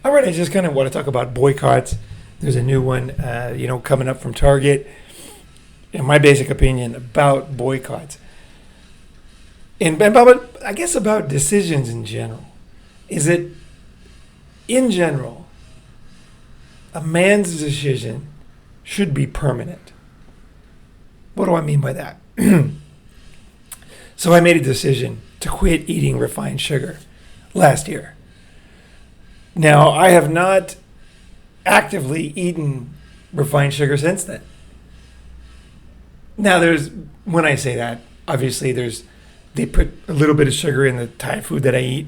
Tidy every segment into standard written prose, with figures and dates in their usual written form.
All right, I just kind of want to talk about boycotts. There's a new one, coming up from Target. In my basic opinion about boycotts, and about decisions in general, is that in general, a man's decision should be permanent. What do I mean by that? So I made a decision to quit eating refined sugar last year. Now, I have not actively eaten refined sugar since then. Now, when I say that, obviously they put a little bit of sugar in the Thai food that I eat.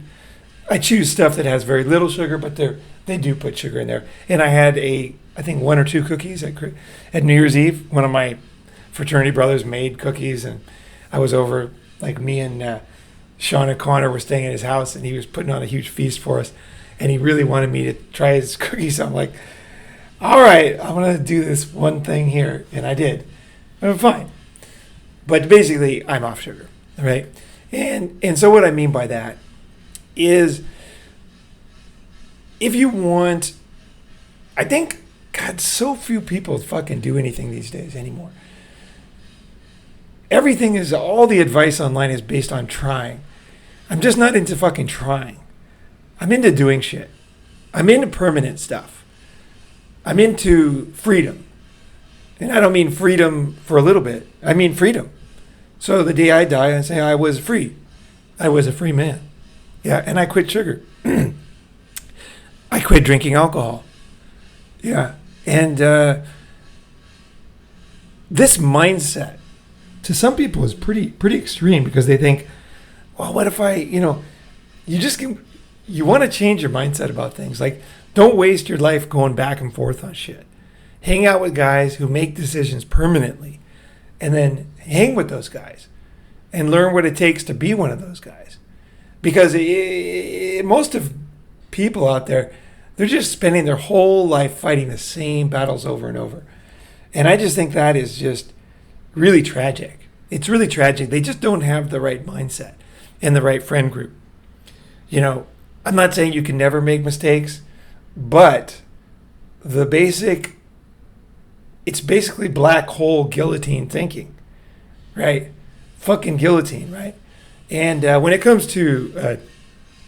I choose stuff that has very little sugar, but they do put sugar in there. And I had I think 1 or 2 cookies at New Year's Eve. One of my fraternity brothers made cookies, and I was over, like me and Sean and Connor were staying at his house, and he was putting on a huge feast for us. And he really wanted me to try his cookies. So I'm like, all right, I'm going to do this one thing here. And I did. I'm fine. But basically, I'm off sugar, right? And so what I mean by that is, if you want, I think, God, so few people fucking do anything these days anymore. All the advice online is based on trying. I'm just not into fucking trying. I'm into doing shit. I'm into permanent stuff. I'm into freedom. And I don't mean freedom for a little bit. I mean freedom. So the day I die, I say I was free. I was a free man. Yeah, and I quit sugar. I quit drinking alcohol. Yeah. And this mindset, to some people, is pretty extreme, because they think, well, what if you want to change your mindset about things. Like, don't waste your life going back and forth on shit. Hang out with guys who make decisions permanently, and then hang with those guys and learn what it takes to be one of those guys. Because most of people out there, they're just spending their whole life fighting the same battles over and over. And I just think that is just really tragic. It's really tragic. They just don't have the right mindset and the right friend group. I'm not saying you can never make mistakes, but it's basically black hole guillotine thinking, right? Fucking guillotine, right? And when it comes to,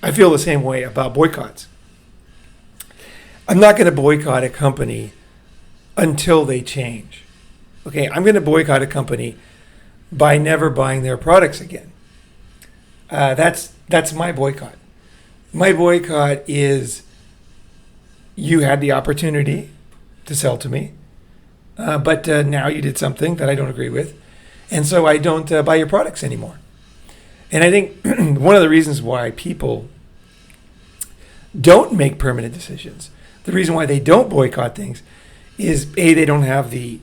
I feel the same way about boycotts. I'm not going to boycott a company until they change. Okay, I'm going to boycott a company by never buying their products again. That's my boycott. My boycott is, you had the opportunity to sell to me, but now you did something that I don't agree with, and so I don't buy your products anymore. And I think one of the reasons why people don't make permanent decisions, the reason why they don't boycott things, is they don't have the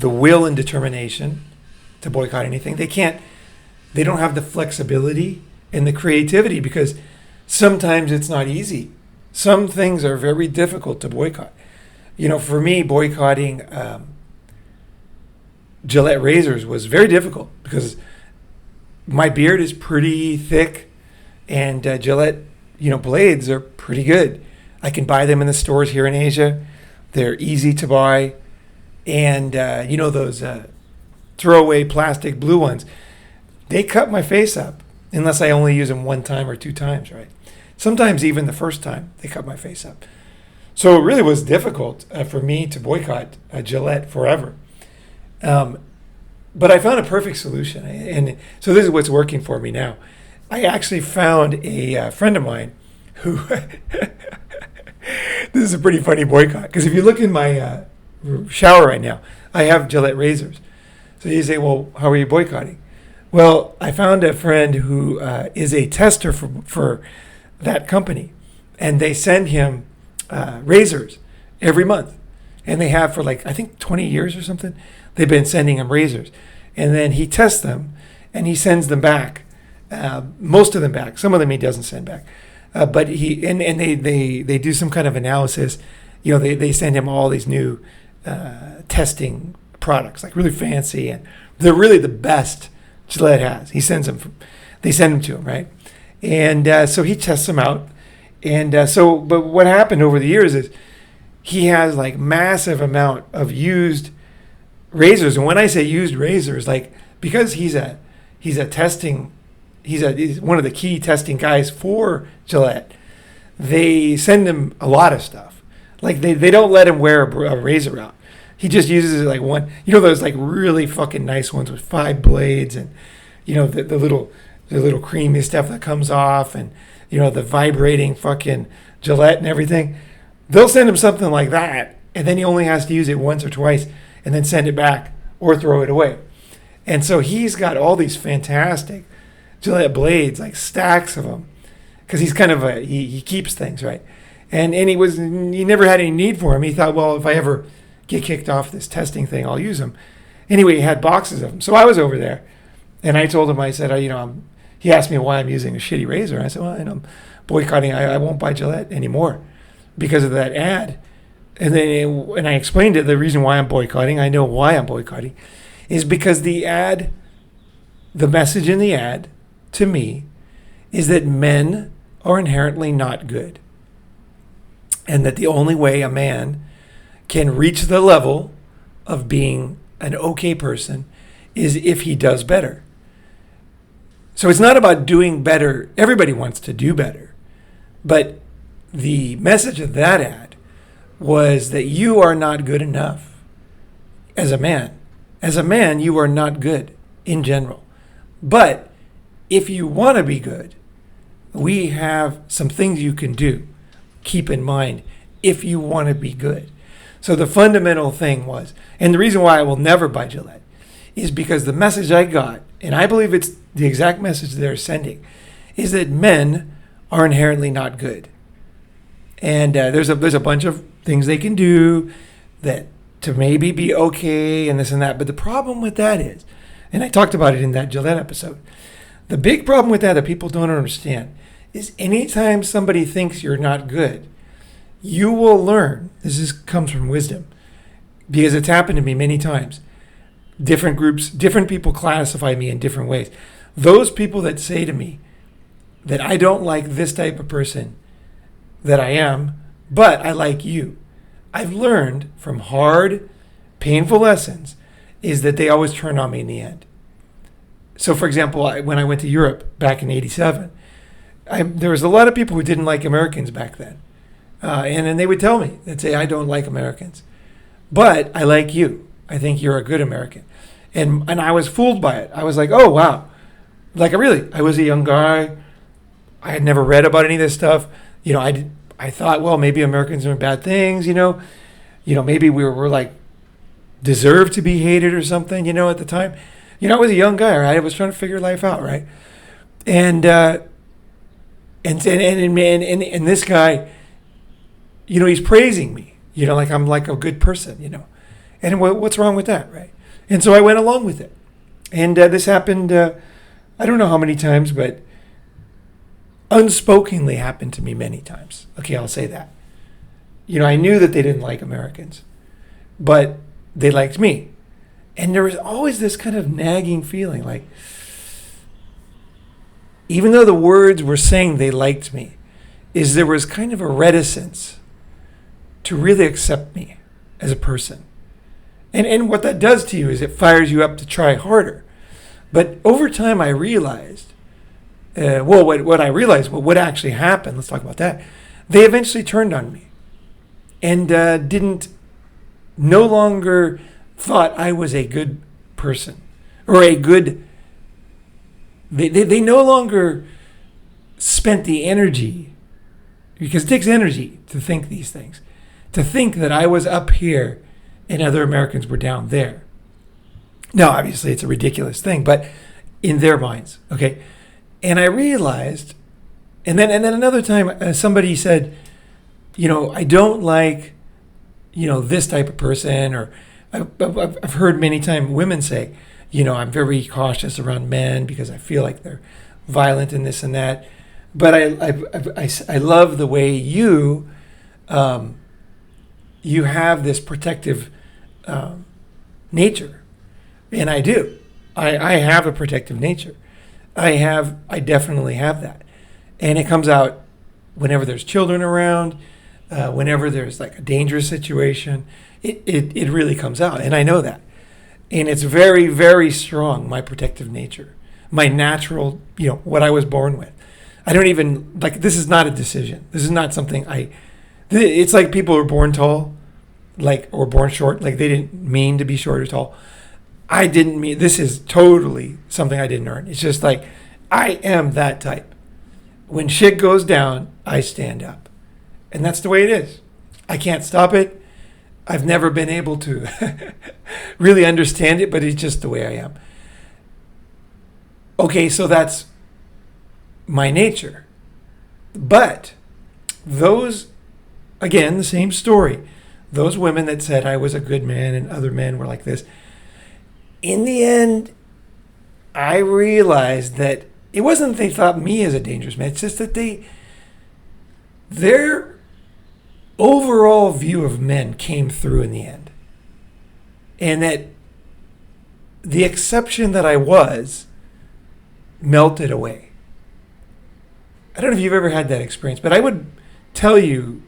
will and determination to boycott anything. They don't have the flexibility and the creativity, because sometimes it's not easy. Some things are very difficult to boycott. For me, boycotting Gillette razors was very difficult, because my beard is pretty thick, and Gillette, blades are pretty good. I can buy them in the stores here in Asia. They're easy to buy. And, those throwaway plastic blue ones, they cut my face up unless I only use them 1 time or 2 times, right? Sometimes even the first time, they cut my face up. So it really was difficult for me to boycott Gillette forever. But I found a perfect solution. And so this is what's working for me now. I actually found a friend of mine who... This is a pretty funny boycott, because if you look in my shower right now, I have Gillette razors. So you say, well, how are you boycotting? Well, I found a friend who is a tester for that company, and they send him razors every month. And they have for I think 20 years or something. They've been sending him razors. And then he tests them, and he sends them back. Most of them back. Some of them he doesn't send back. But they do some kind of analysis. They send him all these new testing products, really fancy, and they're really the best Gillette has. They send them to him, right? And so he tests them out, And but what happened over the years is he has like massive amount of used razors. And when I say used razors, like, because he's one of the key testing guys for Gillette, they send him a lot of stuff. Like they don't let him wear a razor out. He just uses it like one, those like really fucking nice ones with 5 blades, and the little creamy stuff that comes off, and the vibrating fucking Gillette and everything. They'll send him something like that, and then he only has to use it once or twice and then send it back or throw it away. And so he's got all these fantastic Gillette blades, like stacks of them, because he's kind of he keeps things, right? And he never had any need for them. He thought, well, if I ever get kicked off this testing thing, I'll use them. Anyway, he had boxes of them. So I was over there, and I told him, I said, he asked me why I'm using a shitty razor. I said, well, I'm boycotting. I won't buy Gillette anymore because of that ad. And then I explained it. The reason why I'm boycotting, I know why I'm boycotting, is because the message in the ad to me is that men are inherently not good, and that the only way a man can reach the level of being an okay person is if he does better. So it's not about doing better. Everybody wants to do better. But the message of that ad was that you are not good enough as a man. As a man, you are not good in general. But if you want to be good, we have some things you can do. Keep in mind, if you want to be good. So the fundamental thing was, and the reason why I will never buy Gillette, is because the message I got, and I believe it's the exact message they're sending, is that men are inherently not good. And there's a bunch of things they can do that to maybe be okay and this and that. But the problem with that is, and I talked about it in that Gillette episode, the big problem with that people don't understand is anytime somebody thinks you're not good, you will learn, comes from wisdom, because it's happened to me many times. Different groups, different people classify me in different ways. Those people that say to me that I don't like this type of person that I am, but I like you, I've learned from hard, painful lessons is that they always turn on me in the end. So, for example, when I went to Europe back in '87, there was a lot of people who didn't like Americans back then. And then they would tell me, they'd say, I don't like Americans, but I like you. I think you're a good American. And I was fooled by it. I was like, oh, wow. Like, I was a young guy. I had never read about any of this stuff. I thought, well, maybe Americans are bad things, maybe we were like, deserve to be hated or something, at the time. I was a young guy, right? I was trying to figure life out, right? And this guy, he's praising me, like I'm like a good person, and what's wrong with that, right? And so I went along with it. And this happened, I don't know how many times, but unspokenly happened to me many times. Okay, I'll say that. I knew that they didn't like Americans, but they liked me. And there was always this kind of nagging feeling, like, even though the words were saying they liked me, there was kind of a reticence to really accept me as a person. And what that does to you is it fires you up to try harder. But over time I realized, what actually happened, let's talk about that. They eventually turned on me and no longer thought I was a good person or they no longer spent the energy, because it takes energy to think these things, to think that I was up here and other Americans were down there. Now, obviously, it's a ridiculous thing, but in their minds, okay? And I realized, and then another time, somebody said, I don't like, this type of person, or I've heard many times women say, I'm very cautious around men because I feel like they're violent and this and that. But I love the way you have this protective nature, and I do. I have a protective nature. I definitely have that, and it comes out whenever there's children around, whenever there's like a dangerous situation, it really comes out. And I know that. And it's very, very strong, my protective nature, my natural, what I was born with. I don't even, this is not a decision. This is not something it's like people who are born tall, or born short, they didn't mean to be short or tall. I didn't mean, this is totally something I didn't earn. It's just I am that type. When shit goes down, I stand up. And that's the way it is. I can't stop it. I've never been able to really understand it, but it's just the way I am. Okay, so that's my nature. But those, again, the same story. Those women that said I was a good man and other men were like this. In the end, I realized that it wasn't that they thought me as a dangerous man. It's just that their overall view of men came through in the end. And that the exception that I was melted away. I don't know if you've ever had that experience, but I would tell you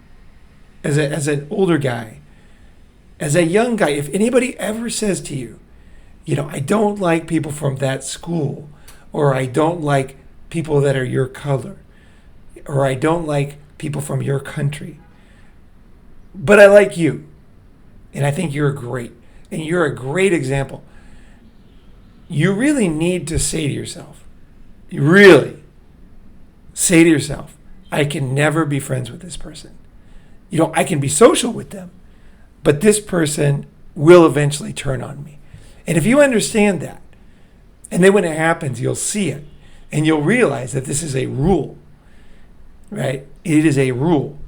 as an older guy, as a young guy, if anybody ever says to you, I don't like people from that school, or I don't like people that are your color, or I don't like people from your country, but I like you, and I think you're great, and you're a great example. You really need to say to yourself, I can never be friends with this person. I can be social with them, but this person will eventually turn on me. And if you understand that, and then when it happens, you'll see it, and you'll realize that this is a rule, right? It is a rule,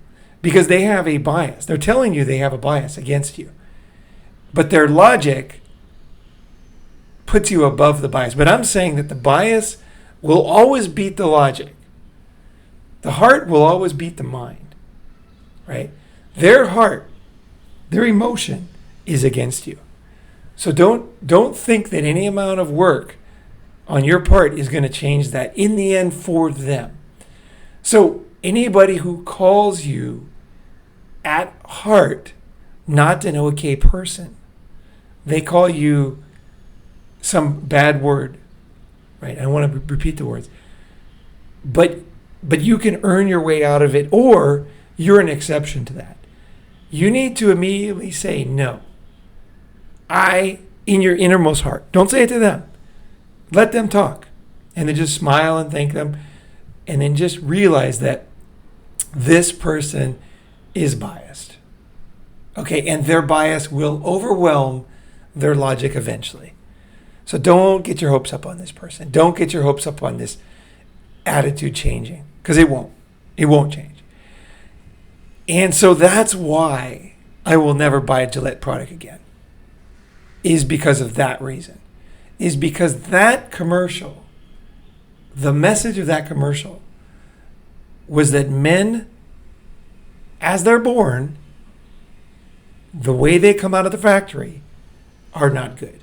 because they have a bias. They're telling you they have a bias against you, but their logic puts you above the bias. But I'm saying that the bias will always beat the logic. The heart will always beat the mind, right? Their heart, their emotion is against you. So don't think that any amount of work on your part is going to change that in the end for them. So anybody who calls you at heart not an okay person, they call you some bad word, right? I want to repeat the words. But you can earn your way out of it, or you're an exception to that. You need to immediately say no. In your innermost heart. Don't say it to them. Let them talk. And then just smile and thank them. And then just realize that this person is biased. Okay, and their bias will overwhelm their logic eventually. So don't get your hopes up on this person. Don't get your hopes up on this attitude changing, because it won't. It won't change. And so that's why I will never buy a Gillette product again, is because of that reason. Is because that commercial, the message of that commercial was that men, as they're born, the way they come out of the factory, are not good.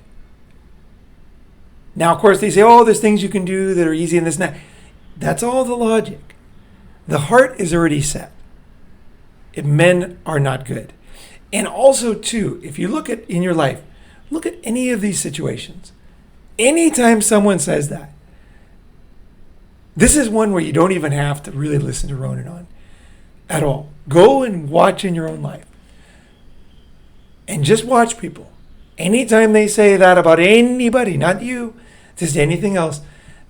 Now, of course, they say, there's things you can do that are easy and this and that. That's all the logic. The heart is already set. If men are not good. And also, too, if you look at in your life, look at any of these situations. Anytime someone says that, this is one where you don't even have to really listen to Ronin on at all. Go and watch in your own life. And just watch people. Anytime they say that about anybody, not you, just anything else,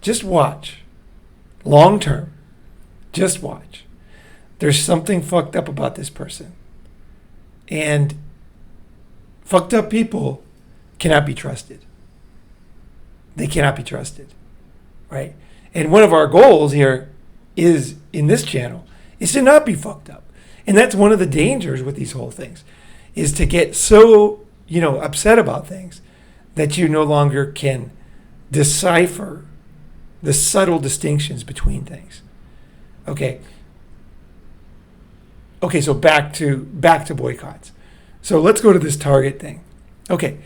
just watch. Long term, just watch. There's something fucked up about this person. And fucked up people cannot be trusted. They cannot be trusted, right? And one of our goals here is, in this channel, is to not be fucked up. And that's one of the dangers with these whole things, is to get so, upset about things that you no longer can decipher the subtle distinctions between things. Okay, so back to boycotts. So let's go to this Target thing. Okay.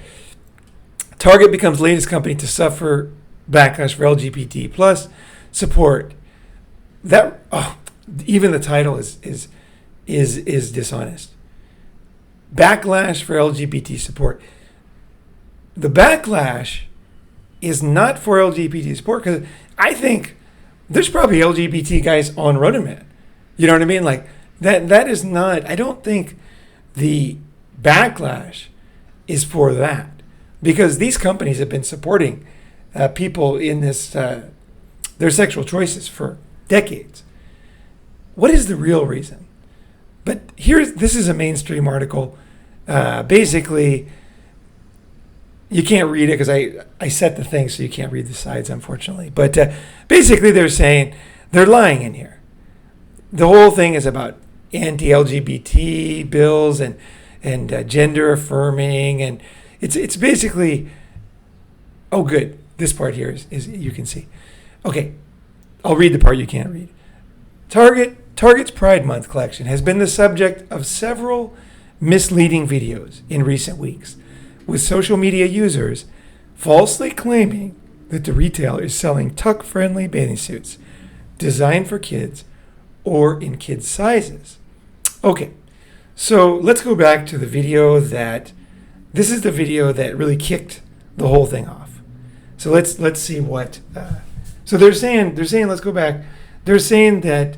Target becomes latest company to suffer backlash for LGBT plus support. even the title is dishonest. Backlash for LGBT support. The backlash is not for LGBT support, because I think there's probably LGBT guys on Ronin Man. You know what I mean? Like that is not, I don't think the backlash is for that, because these companies have been supporting people in this their sexual choices for decades. What is the real reason? But this is a mainstream article. Basically, you can't read it because I set the thing so you can't read the sides, unfortunately. But basically, they're saying they're lying in here. The whole thing is about anti-LGBT bills and gender affirming, and it's basically, oh good, this part here is you can see. Okay, I'll read the part you can't read. Target's Pride Month collection has been the subject of several misleading videos in recent weeks, with social media users falsely claiming that the retailer is selling tuck-friendly bathing suits designed for kids or in kids' sizes. Okay, so let's go back to the video this is the video that really kicked the whole thing off. So let's see what, so they're saying, let's go back. They're saying that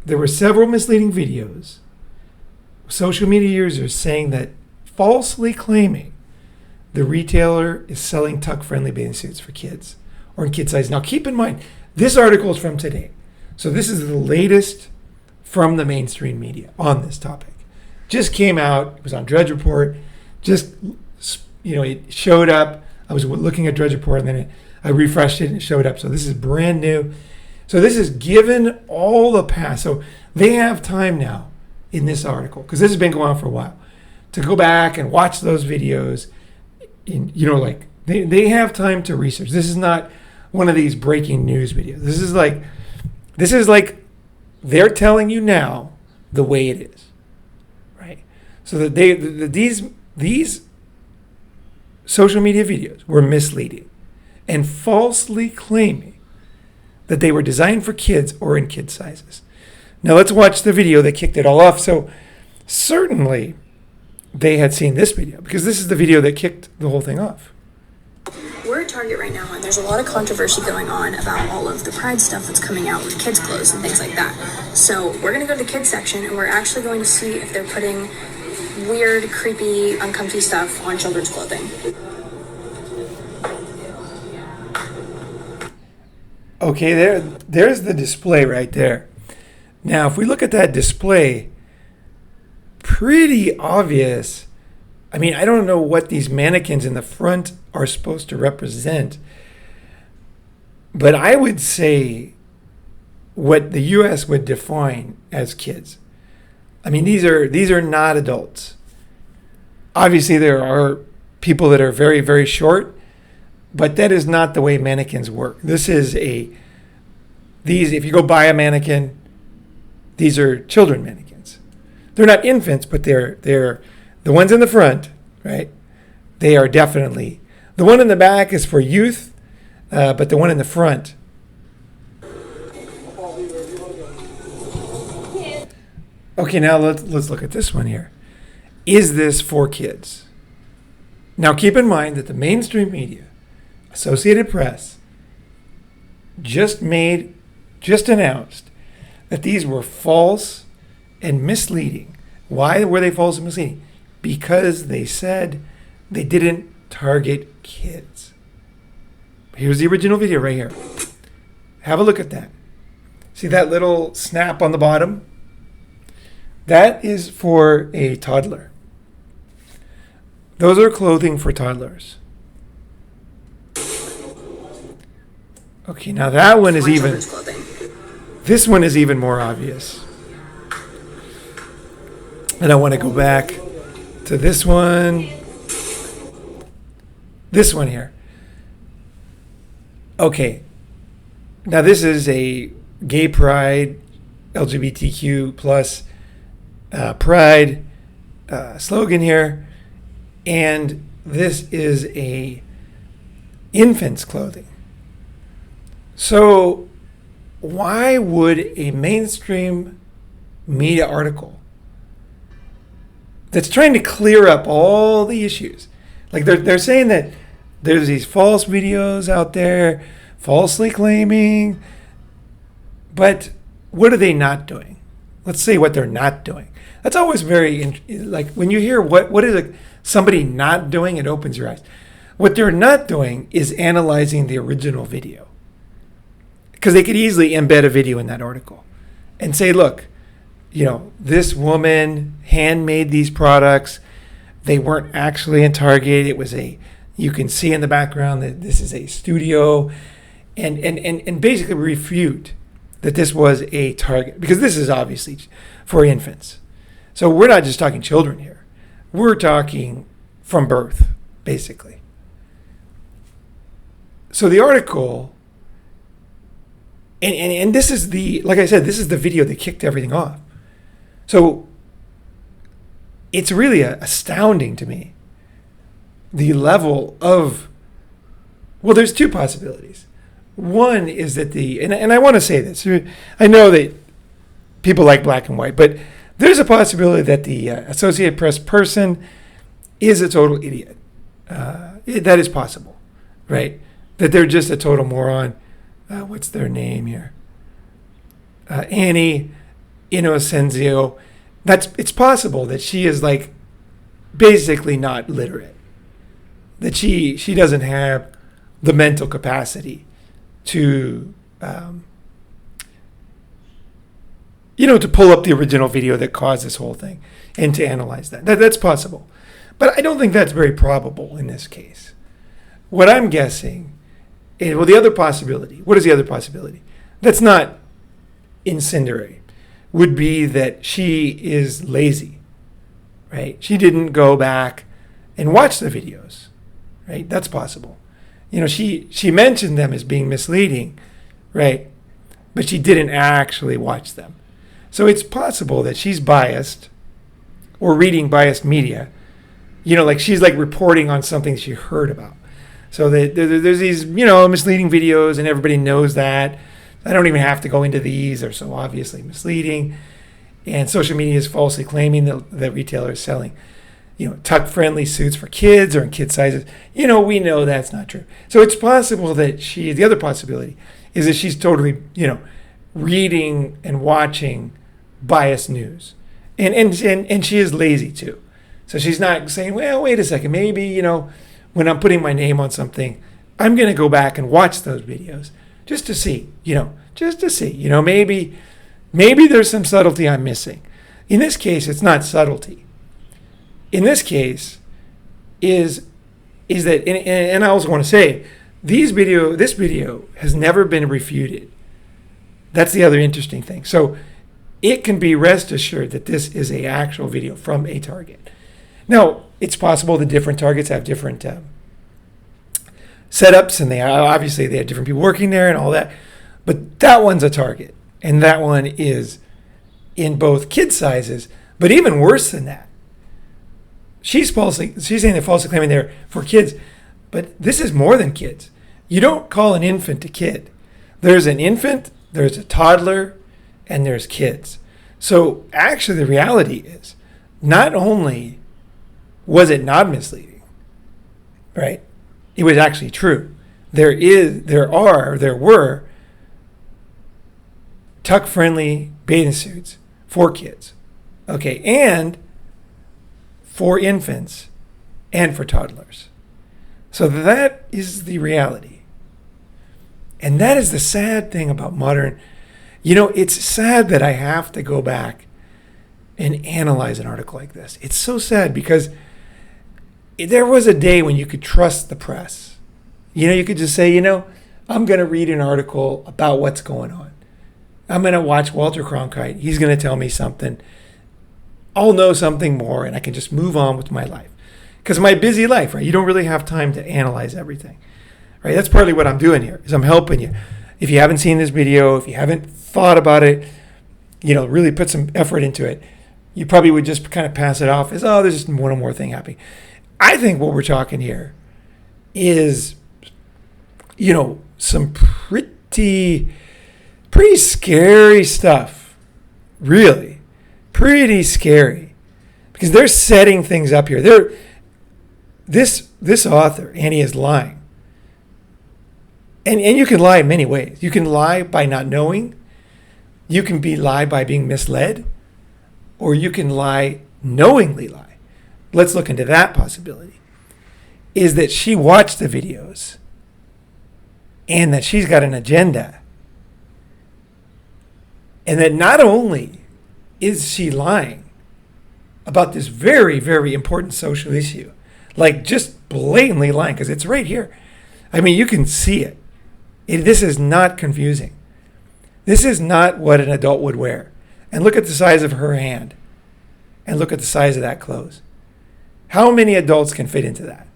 there were several misleading videos, social media users saying that, falsely claiming the retailer is selling tuck-friendly bathing suits for kids or in kid size. Now keep in mind, this article is from today. So this is the latest from the mainstream media on this topic. Just came out, it was on Drudge Report, it showed up. I was looking at Drudge Report and then I refreshed it and it showed up. So this is brand new. So this is given all the past. So they have time now in this article, because this has been going on for a while, to go back and watch those videos. They have time to research. This is not one of these breaking news videos. This is like they're telling you now the way it is, right? So that these social media videos were misleading and falsely claiming that they were designed for kids or in kid sizes. Now let's watch the video that kicked it all off. So certainly they had seen this video, because this is the video that kicked the whole thing off. We're at Target right now, and there's a lot of controversy going on about all of the Pride stuff that's coming out with kids' clothes and things like that. So we're going to go to the kids section, and we're actually going to see if they're putting weird, creepy, uncomfy stuff on children's clothing. Okay, there's the display right there. Now, if we look at that display, pretty obvious. I mean, I don't know what these mannequins in the front are supposed to represent, but I would say what the U.S. would define as kids. I mean, these are not adults. Obviously, there are people that are very, very short, but that is not the way mannequins work. If you go buy a mannequin, these are children mannequins. They're not infants, but they're the ones in the front, right? They are definitely, the one in the back is for youth, but the one in the front. Okay, now let's look at this one here. Is this for kids? Now keep in mind that the mainstream media, Associated Press, just announced that these were false and misleading. Why were they false and misleading? Because they said they didn't target kids. Here's the original video right here. Have a look at that. See that little snap on the bottom? That is for a toddler. Those are clothing for toddlers. Okay, now that one is even, this one is even more obvious. And I want to go back to this one. This one here. Okay. Now this is a gay pride, LGBTQ plus pride slogan here. And this is a infant's clothing. So why would a mainstream media article that's trying to clear up all the issues, like they're saying that there's these false videos out there, falsely claiming, but what are they not doing? Let's say what they're not doing. That's always very, like when you hear what is somebody not doing, it opens your eyes. What they're not doing is analyzing the original video. Because they could easily embed a video in that article and say, look, this woman handmade these products. They weren't actually in Target. It was you can see in the background that this is a studio, and basically refute that this was a Target, because this is obviously for infants. So we're not just talking children here. We're talking from birth, basically. So the article, and this is like I said, this is the video that kicked everything off. So it's really astounding to me, the level of, well, there's two possibilities. One is that and I want to say this, I know that people like black and white, but there's a possibility that the Associated Press person is a total idiot. That is possible, right? That they're just a total moron. What's their name here? Annie Innocenzio. It's possible that she is like basically not literate. That she doesn't have the mental capacity to to pull up the original video that caused this whole thing and to analyze that. That's possible. But I don't think that's very probable in this case. What I'm guessing is, well, the other possibility, what is the other possibility? That's not incendiary, would be that she is lazy, right? She didn't go back and watch the videos, right? That's possible. She mentioned them as being misleading, right? But she didn't actually watch them. So it's possible that she's biased or reading biased media, like she's like reporting on something she heard about. So there's these, misleading videos, and everybody knows that. I don't even have to go into these. They're so obviously misleading. And social media is falsely claiming that retailer is selling, tuck-friendly suits for kids or in kid sizes. We know that's not true. So it's possible that the other possibility is that she's totally, reading and watching biased news. And she is lazy too. So she's not saying, well, wait a second, maybe, when I'm putting my name on something, I'm going to go back and watch those videos just to see, maybe there's some subtlety I'm missing. In this case, it's not subtlety. In this case, is that, and I also want to say, this video has never been refuted. That's the other interesting thing. So it can be rest assured that this is an actual video from a Target. Now, it's possible that different Targets have different setups, and they have different people working there and all that. But that one's a Target, and that one is in both kid sizes. But even worse than that, she's saying they're falsely claiming they're for kids, but this is more than kids. You don't call an infant a kid. There's an infant, there's a toddler, and there's kids. So actually, the reality is, not only was it not misleading, right? It was actually true. There were tuck-friendly bathing suits for kids, okay, and for infants and for toddlers. So that is the reality. And that is the sad thing about modern, it's sad that I have to go back and analyze an article like this. It's so sad because there was a day when you could trust the press. You could just say, I'm going to read an article about what's going on. I'm going to watch Walter Cronkite. He's going to tell me something. I'll know something more, and I can just move on with my life. Because my busy life, right? You don't really have time to analyze everything, right? That's partly what I'm doing here, is I'm helping you. If you haven't seen this video, if you haven't thought about it, really put some effort into it, you probably would just kind of pass it off as, oh, there's just one more thing happening. I think what we're talking here is, some pretty pretty scary stuff. Really. Pretty scary. Because they're setting things up here. This author, Annie, is lying. And you can lie in many ways. You can lie by not knowing. You can lie by being misled. Or you can knowingly lie. Let's look into that possibility. Is that she watched the videos and that she's got an agenda. And that not only is she lying about this very, very important social issue, like just blatantly lying, because it's right here. I mean, you can see it. This is not confusing. This is not what an adult would wear. And look at the size of her hand. And look at the size of that clothes. How many adults can fit into that?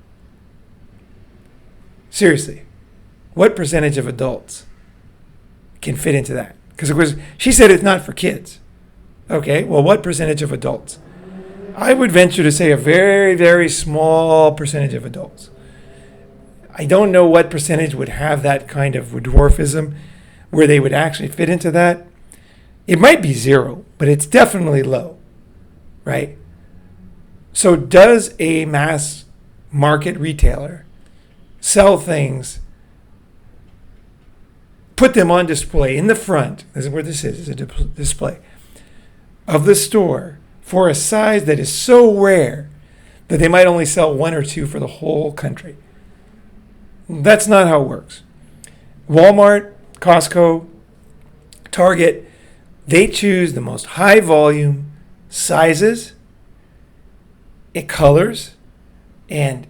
Seriously. What percentage of adults can fit into that? Because of course, she said it's not for kids. Okay, well, what percentage of adults? I would venture to say a very, very small percentage of adults. I don't know what percentage would have that kind of dwarfism where they would actually fit into that. It might be zero, but it's definitely low, right? So does a mass market retailer sell things, put them on display in the front, this is where this is a display, of the store for a size that is so rare that they might only sell one or two for the whole country? That's not how it works. Walmart, Costco, Target, they choose the most high volume sizes, colors, and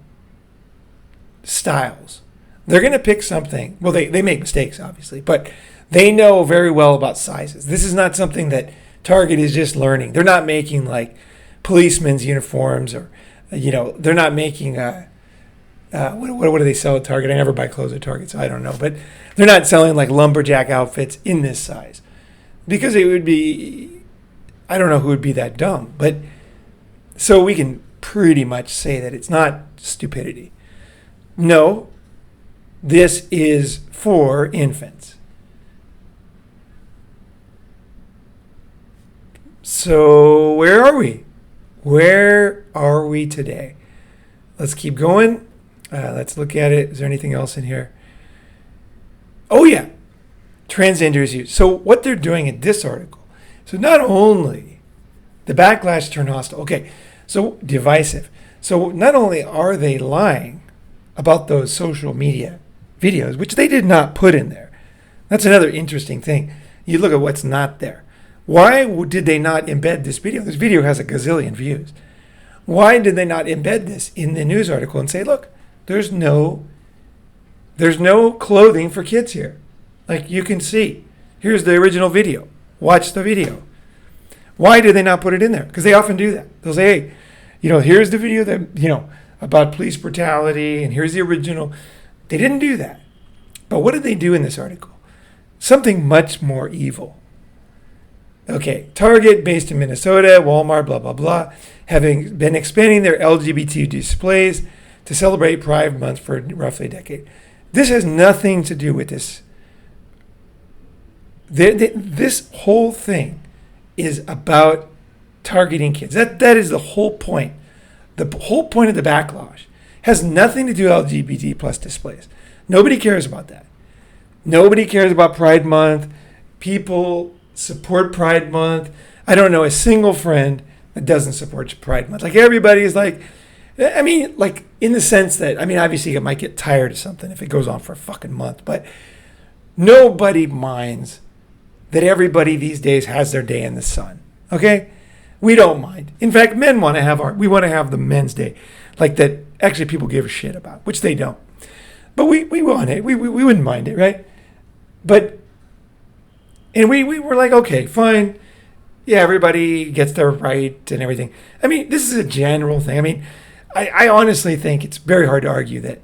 styles. They're going to pick something. Well, they make mistakes, obviously, but they know very well about sizes. This is not something that Target is just learning. They're not making like policemen's uniforms, or, they're not making what do they sell at Target? I never buy clothes at Target, so I don't know. But they're not selling like lumberjack outfits in this size, because it would be, I don't know who would be that dumb. But so we can pretty much say that it's not stupidity. No, this is for infants. So where are we? Where are we today? Let's keep going. Let's look at it. Is there anything else in here? Oh, yeah. Transgenders use. So what they're doing in this article. So not only the backlash turned hostile. Okay, so divisive. So not only are they lying about those social media videos, which they did not put in there. That's another interesting thing. You look at what's not there. Why did they not embed this video? This video has a gazillion views. Why did they not embed this in the news article and say, look, there's no clothing for kids here. Like you can see, here's the original video. Watch the video. Why did they not put it in there? Because they often do that. They'll say, hey, here's the video that, about police brutality, and here's the original. They didn't do that. But what did they do in this article? Something much more evil. Okay, Target, based in Minnesota, Walmart, blah, blah, blah, having been expanding their LGBT displays to celebrate Pride Month for roughly a decade. This has nothing to do with this. This whole thing is about targeting kids. That is the whole point. The whole point of the backlash has nothing to do with LGBT plus displays. Nobody cares about that. Nobody cares about Pride Month. People support Pride Month. I don't know a single friend that doesn't support Pride Month. Like everybody is like, like in the sense that, obviously you might get tired of something if it goes on for a fucking month, but nobody minds that everybody these days has their day in the sun. Okay? We don't mind. In fact, men want to have we want to have the men's day, like that actually people give a shit about, which they don't. But we want it. We wouldn't mind it, right? And we were like, okay, fine. Yeah, everybody gets their right and everything. This is a general thing. I honestly think it's very hard to argue that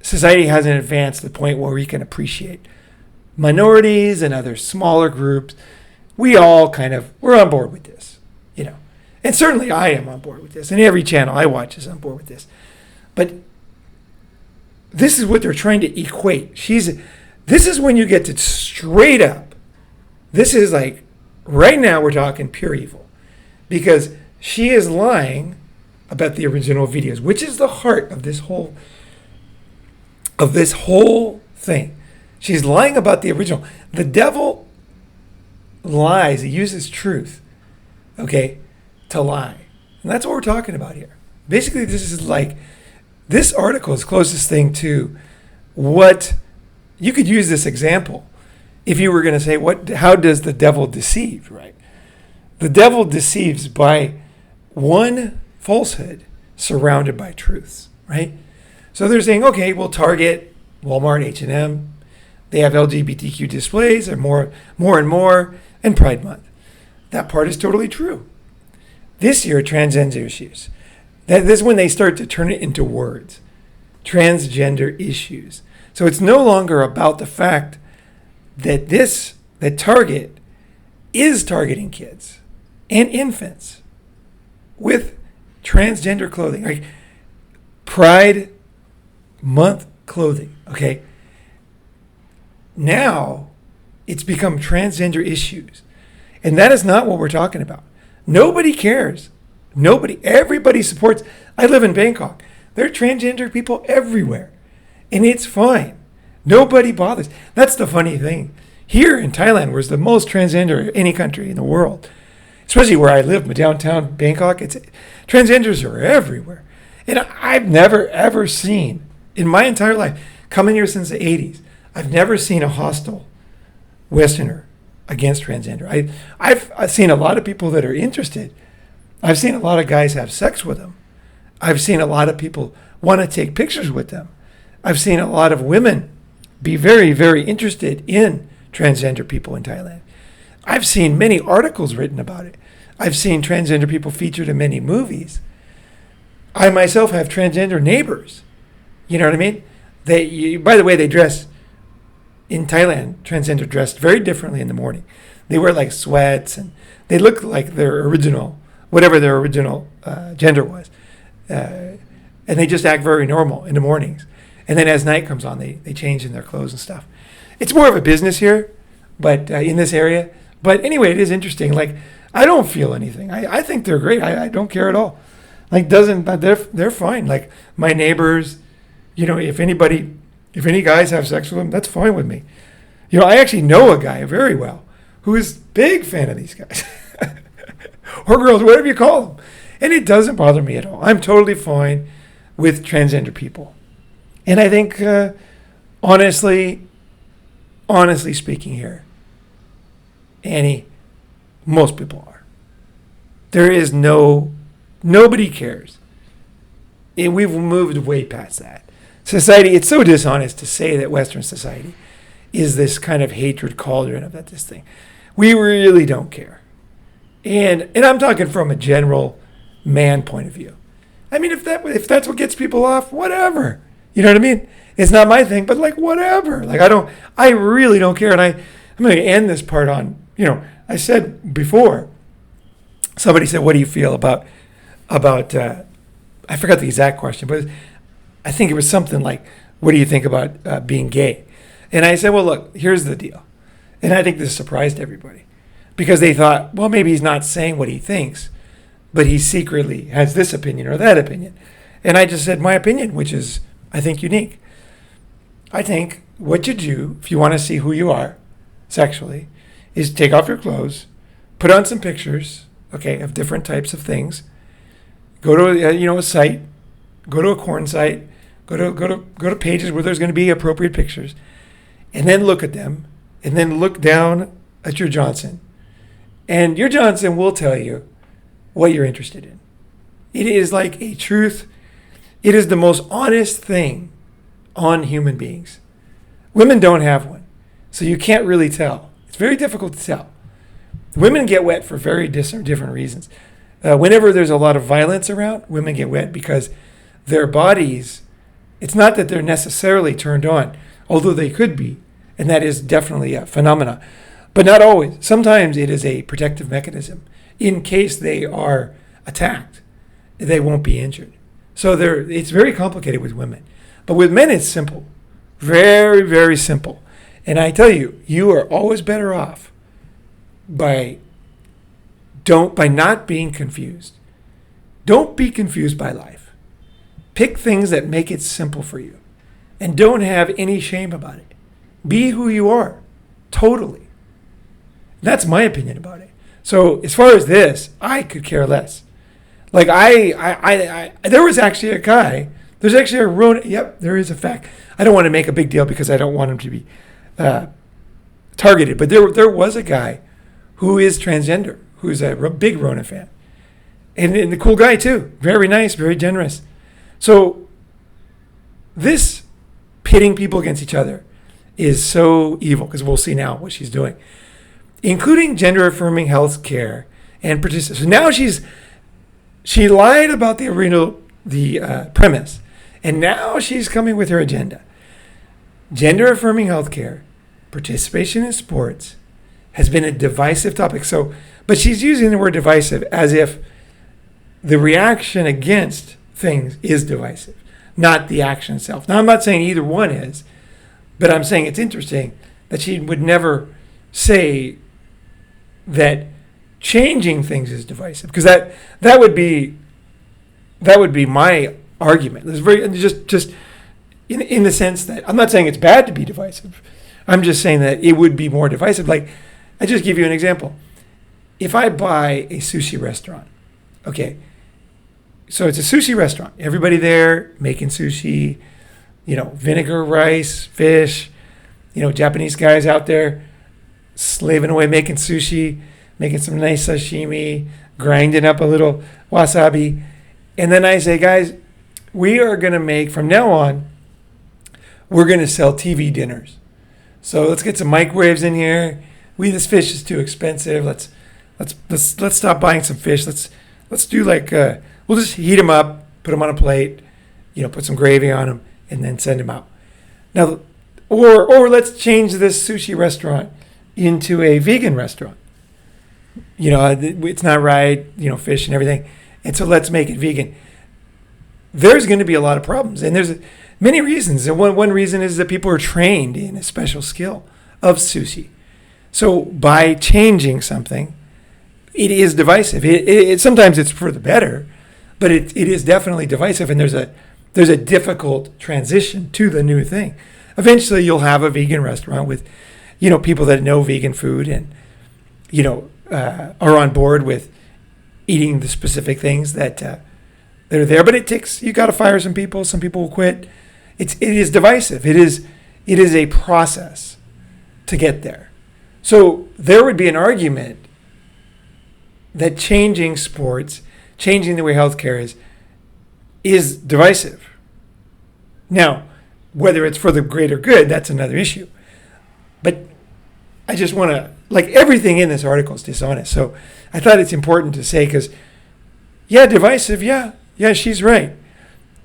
society hasn't advanced to the point where we can appreciate minorities and other smaller groups. We all we're on board with this, And certainly I am on board with this. And every channel I watch is on board with this. But this is what they're trying to equate. This is when you get to straight up. This is like, right now we're talking pure evil. Because she is lying about the original videos, which is the heart of this whole thing. She's lying about the original. The devil lies. He uses truth, okay, to lie. And that's what we're talking about here. Basically, this article is closest thing to what you could use this example if you were going to say, how does the devil deceive, right? The devil deceives by one falsehood surrounded by truths, right? So they're saying, okay, well, Target, Walmart, H&M, they have LGBTQ displays and more and more, and Pride Month. That part is totally true. This year, transgender issues. This is when they start to turn it into words. Transgender issues. So it's no longer about the fact that Target is targeting kids and infants with transgender clothing, like Pride Month clothing, okay? Now it's become transgender issues. And that is not what we're talking about. Nobody cares. Nobody. Everybody supports. I live in Bangkok. There are transgender people everywhere. And it's fine. Nobody bothers. That's the funny thing. Here in Thailand, where's the most transgender any country in the world, especially where I live, downtown Bangkok, transgenders are everywhere. And I've never, ever seen, in my entire life, coming here since the 80s, I've never seen a hostile Westerner against transgender. I've seen a lot of people that are interested. I've seen a lot of guys have sex with them. I've seen a lot of people want to take pictures with them. I've seen a lot of women be very, very interested in transgender people in Thailand. I've seen many articles written about it. I've seen transgender people featured in many movies. I myself have transgender neighbors. You know what I mean? By the way, they dress in Thailand. Transgender dressed very differently in the morning. They wear like sweats and they look like their original, whatever their original gender was. And they just act very normal in the mornings. And then as night comes on, they change in their clothes and stuff. It's more of a business here, but in this area. But anyway, it is interesting. Like, I don't feel anything. I think they're great. I don't care at all. Like, they're fine. Like, my neighbors, if any guys have sex with them, that's fine with me. I actually know a guy very well who is big fan of these guys. Or girls, whatever you call them. And it doesn't bother me at all. I'm totally fine with transgender people. And I think, honestly speaking here, Annie, most people are. There is nobody cares. And we've moved way past that. Society, it's so dishonest to say that Western society is this kind of hatred cauldron of this thing. We really don't care. And I'm talking from a general man point of view. I mean, if that's what gets people off, whatever. You know what I mean? It's not my thing, but like whatever. Like I really don't care. And I'm going to end this part on, I said before, somebody said, what do you feel about I forgot the exact question, but I think it was something like, what do you think about being gay? And I said, well, look, here's the deal. And I think this surprised everybody because they thought, well, maybe he's not saying what he thinks, but he secretly has this opinion or that opinion. And I just said my opinion, which is, I think, unique. I think what you do, if you want to see who you are sexually, is take off your clothes, put on some pictures, okay, of different types of things, go to a site, go to a corn site, go to pages where there's going to be appropriate pictures, and then look at them, and then look down at your Johnson. And your Johnson will tell you what you're interested in. It is like a truth. It is the most honest thing on human beings. Women don't have one, so you can't really tell. It's very difficult to tell. Women get wet for very different reasons. Whenever there's a lot of violence around, women get wet because their bodies, it's not that they're necessarily turned on, although they could be, and that is definitely a phenomenon, but not always. Sometimes it is a protective mechanism. In case they are attacked, they won't be injured. So it's very complicated with women. But with men, it's simple. Very, very simple. And I tell you, you are always better off by not being confused. Don't be confused by life. Pick things that make it simple for you. And don't have any shame about it. Be who you are. Totally. That's my opinion about it. So as far as this, I could care less. Like there was actually a guy, there's actually a Ronin, yep, there is a fact. I don't want to make a big deal because I don't want him to be targeted, but there was a guy who is transgender, who's a big Ronin fan. And a cool guy too. Very nice, very generous. So this pitting people against each other is so evil, because we'll see now what she's doing, including gender affirming health care and participation. So now she lied about the premise, and now she's coming with her agenda. Gender affirming health care, participation in sports has been a divisive topic. So, but she's using the word divisive as if the reaction against things is divisive, not the action itself. Now, I'm not saying either one is, but I'm saying it's interesting that she would never say that changing things is divisive, because that would be my argument. It's very just in the sense that I'm not saying it's bad to be divisive. I'm just saying that it would be more divisive. Like, I just give you an example. If I buy a sushi restaurant, okay, so it's a sushi restaurant. Everybody there making sushi, vinegar, rice, fish, Japanese guys out there slaving away making sushi, making some nice sashimi, grinding up a little wasabi. And then I say, guys, we are going to make, from now on, we're going to sell TV dinners. So let's get some microwaves in here. This fish is too expensive. Let's stop buying some fish. Let's do we'll just heat them up, put them on a plate, put some gravy on them, and then send them out. Now, or let's change this sushi restaurant into a vegan restaurant. It's not right, fish and everything. And so let's make it vegan. There's going to be a lot of problems. And there's many reasons. And one reason is that people are trained in a special skill of sushi. So by changing something, it is divisive. Sometimes it's for the better, but it is definitely divisive. And there's a difficult transition to the new thing. Eventually, you'll have a vegan restaurant with, people that know vegan food and, are on board with eating the specific things that are there. But you got to fire some people. Some people will quit. It is divisive. It is a process to get there. So there would be an argument that changing sports, changing the way healthcare is divisive. Now, whether it's for the greater good, that's another issue. But I just want to, everything in this article is dishonest. So I thought it's important to say, because, divisive, yeah, she's right.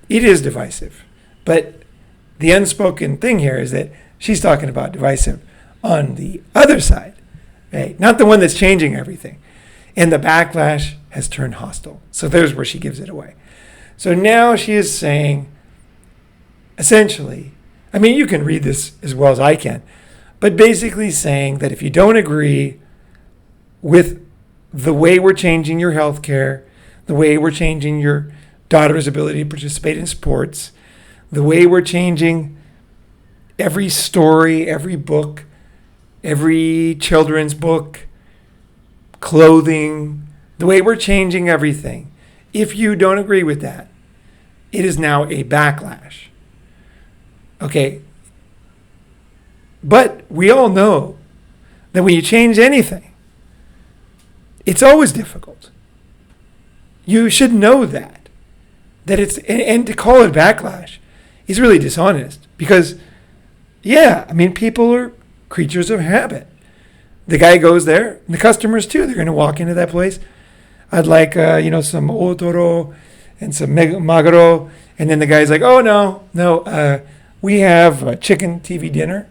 It is divisive. But the unspoken thing here is that she's talking about divisive on the other side, right? Not the one that's changing everything. And the backlash has turned hostile. So there's where she gives it away. So now she is saying, essentially, you can read this as well as I can, but basically saying that if you don't agree with the way we're changing your health care, the way we're changing your daughter's ability to participate in sports, the way we're changing every story, every book, every children's book, clothing, the way we're changing everything, if you don't agree with that, it is now a backlash. Okay? But we all know that when you change anything, it's always difficult. You should know that it's, and to call it backlash is really dishonest, because, people are creatures of habit. The guy goes there, and the customers too. They're going to walk into that place. I'd like, some otoro and some maguro. And then the guy's like, oh, no, we have a chicken TV dinner,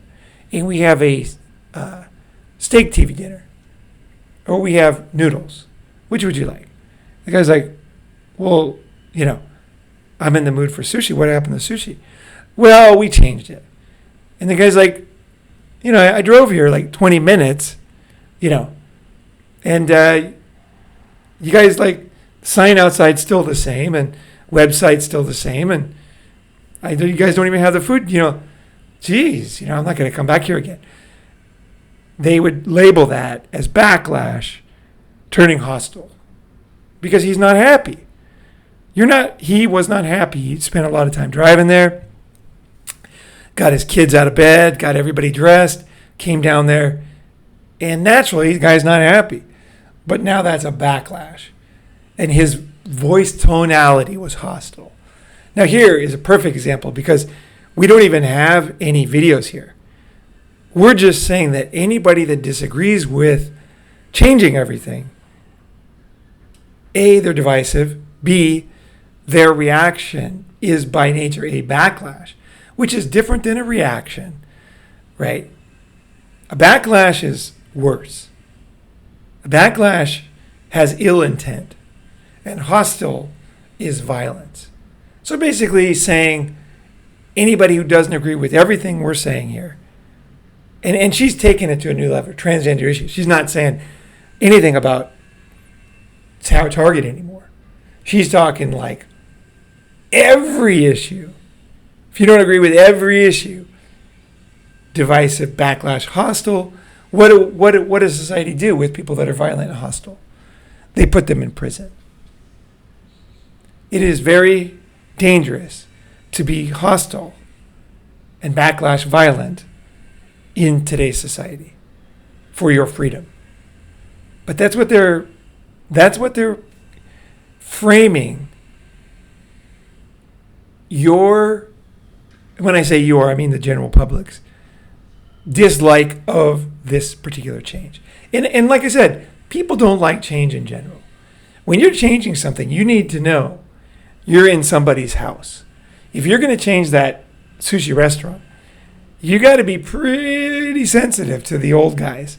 and we have a steak TV dinner, or we have noodles. Which would you like? The guy's like, well, I'm in the mood for sushi. What happened to sushi? Well, we changed it. And the guy's like, You know, I drove here like 20 minutes, you know, and you guys like sign outside still the same and website still the same. And you guys don't even have the food, you know, geez, you know, I'm not going to come back here again. They would label that as backlash, turning hostile, because he's not happy. He was not happy. He spent a lot of time driving there, got his kids out of bed, got everybody dressed, came down there, and naturally, the guy's not happy. But now that's a backlash. And his voice tonality was hostile. Now here is a perfect example because we don't even have any videos here. We're just saying that anybody that disagrees with changing everything, A, they're divisive, B, their reaction is by nature a backlash, which is different than a reaction, right? A backlash is worse. A backlash has ill intent, and hostile is violence. So basically saying anybody who doesn't agree with everything we're saying here, and she's taking it to a new level, transgender issues. She's not saying anything about Target anymore. She's talking like every issue. If you don't agree with every issue, divisive, backlash, hostile, what does society do with people that are violent and hostile? They put them in prison. It is very dangerous to be hostile and backlash violent in today's society for your freedom. But that's what they're framing your, when I say your, I mean the general public's dislike of this particular change. And like I said, people don't like change in general. When you're changing something, you need to know you're in somebody's house. If you're going to change that sushi restaurant, you got to be pretty sensitive to the old guys.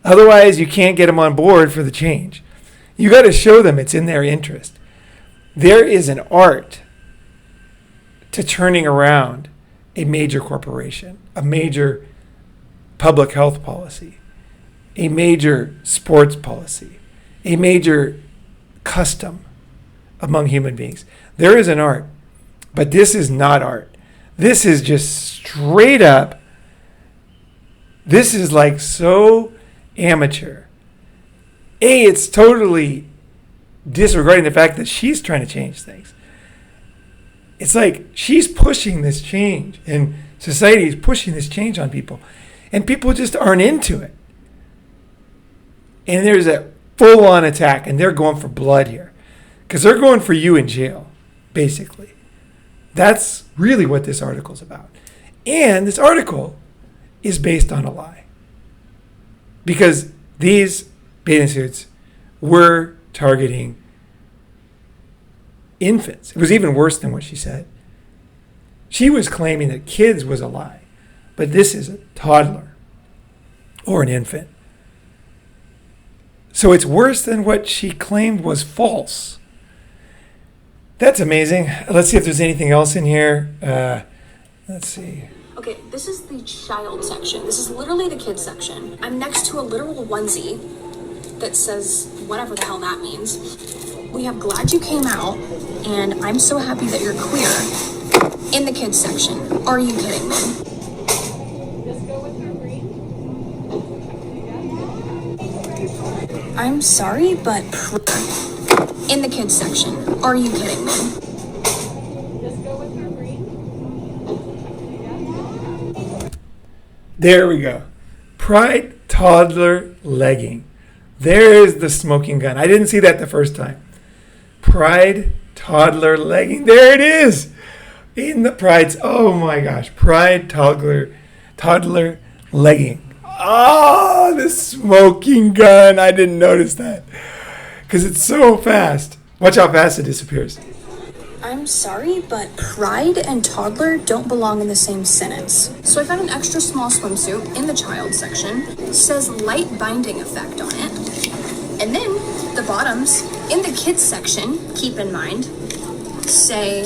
Otherwise, you can't get them on board for the change. You got to show them it's in their interest. There is an art to turning around a major corporation, a major public health policy, a major sports policy, a major custom among human beings. There is an art, but this is not art. This is just straight up, this is like so amateur. A, it's totally disregarding the fact that she's trying to change things. It's like she's pushing this change and society is pushing this change on people. And people just aren't into it. And there's a full-on attack, and they're going for blood here. Because they're going for you in jail, basically. That's really what this article's about. And this article is based on a lie. Because these bathing suits were targeting infants. It was even worse than what she said. She was claiming that kids was a lie. But this is a toddler or an infant. So it's worse than what she claimed was false. That's amazing. Let's see if there's anything else in here. Let's see. Okay, this is the child section. This is literally the kids section. I'm next to a literal onesie that says whatever the hell that means. We have glad you came out, and I'm so happy that you're queer in the kids section. Are you kidding me? Just go with your green. I'm sorry, but in the kids section. Are you kidding me? Just go with your green. There we go. Pride toddler legging. There's the smoking gun. I didn't see that the first time. Pride toddler legging. There it is. In the Pride's. Oh my gosh. Pride toddler legging. Oh, the smoking gun. I didn't notice that. Because it's so fast. Watch how fast it disappears. I'm sorry, but pride and toddler don't belong in the same sentence. So I found an extra small swimsuit in the child section. It says light binding effect on it. And then the bottoms in the kids section, keep in mind, say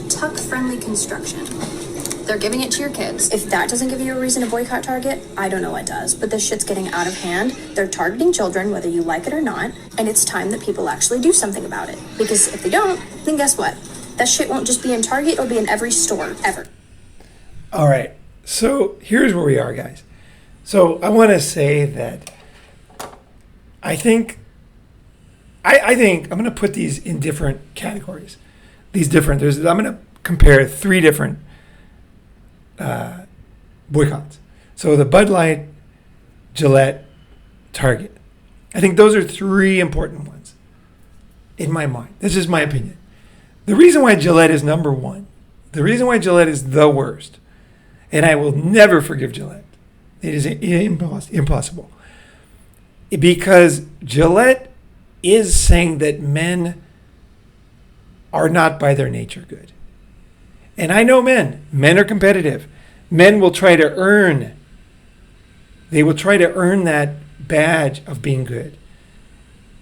tuck friendly construction. They're giving it to your kids. If that doesn't give you a reason to boycott Target, I don't know what does. But this shit's getting out of hand. They're targeting children, whether you like it or not. And it's time that people actually do something about it. Because if they don't, then guess what? That shit won't just be in Target, it'll be in every store, ever. All right. So here's where we are, guys. So I want to say that I think I'm going to put these in different categories. I'm going to compare 3 different boycotts. So the Bud Light, Gillette, Target. I think those are 3 important ones in my mind. This is my opinion. The reason why Gillette is number 1, the reason why Gillette is the worst, and I will never forgive Gillette. It is impossible. Because Gillette is saying that men are not by their nature good. And I know men. Men are competitive. Men will try to earn. They will try to earn that badge of being good.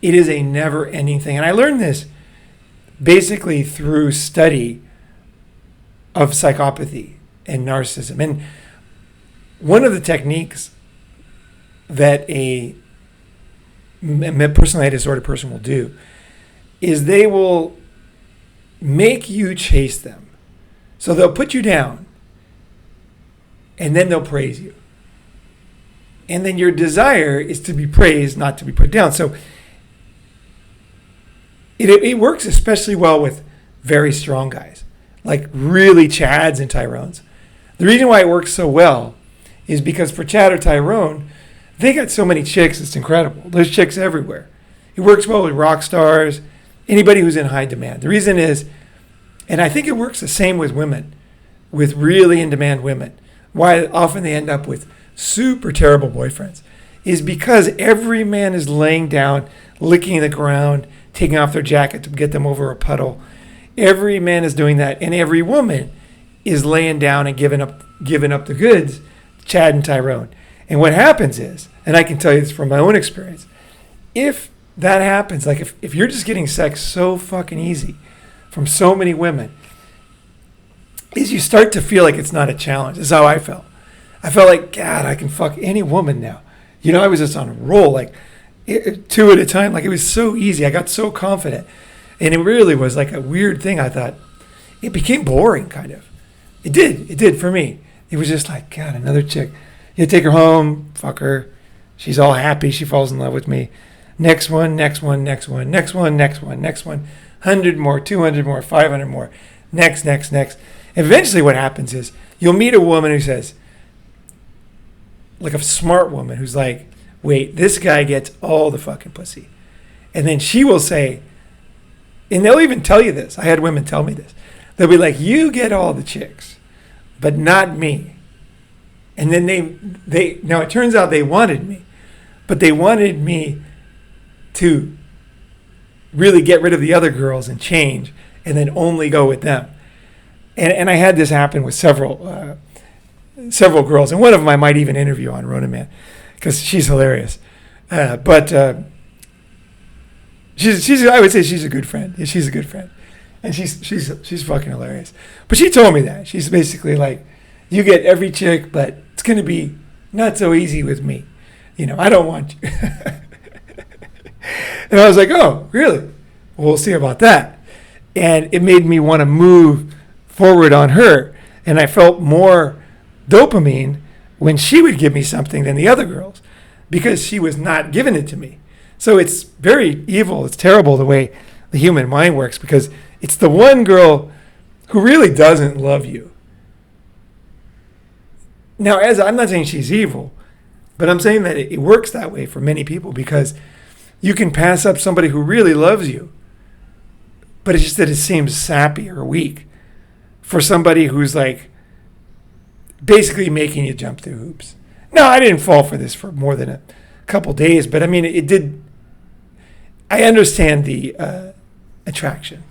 It is a never-ending thing. And I learned this basically through study of psychopathy and narcissism. And one of the techniques that a personality disorder person will do is they will make you chase them. So they'll put you down and then they'll praise you. And then your desire is to be praised, not to be put down. So it works especially well with very strong guys, like really Chads and Tyrones. The reason why it works so well is because for Chad or Tyrone, they got so many chicks, it's incredible. There's chicks everywhere. It works well with rock stars, anybody who's in high demand. The reason is, and I think it works the same with women, with really in-demand women, why often they end up with super terrible boyfriends, is because every man is laying down, licking the ground, taking off their jacket to get them over a puddle. Every man is doing that, and every woman is laying down and giving up the goods, Chad and Tyrone. And what happens is, and I can tell you this from my own experience, if that happens, like if you're just getting sex so fucking easy from so many women, is you start to feel like it's not a challenge. This is how I felt. I felt like, God, I can fuck any woman now. You know, I was just on a roll, like 2 at a time. Like it was so easy. I got so confident. And it really was like a weird thing. I thought it became boring, kind of. It did for me. It was just like, God, another chick. You take her home, fuck her. She's all happy. She falls in love with me. Next one. 100 more, 200 more, 500 more. Next. Eventually what happens is you'll meet a woman who says, like a smart woman who's like, wait, this guy gets all the fucking pussy. And then she will say, and they'll even tell you this. I had women tell me this. They'll be like, you get all the chicks, but not me. And then they now it turns out they wanted me, but they wanted me to really get rid of the other girls and change and then only go with them. And I had this happen with several girls, and one of them I might even interview on Ronin Man because she's hilarious. But she's I would say she's a good friend. Yeah, she's a good friend, and she's fucking hilarious. But she told me that she's basically like, you get every chick, but it's going to be not so easy with me. You know, I don't want you. And I was like, oh, really? Well, we'll see about that. And it made me want to move forward on her. And I felt more dopamine when she would give me something than the other girls because she was not giving it to me. So it's very evil. It's terrible the way the human mind works because it's the one girl who really doesn't love you. Now, I'm not saying she's evil, but I'm saying that it works that way for many people because you can pass up somebody who really loves you, but it's just that it seems sappy or weak for somebody who's like basically making you jump through hoops. No, I didn't fall for this for more than a couple days, but I mean, it did. I understand the attraction.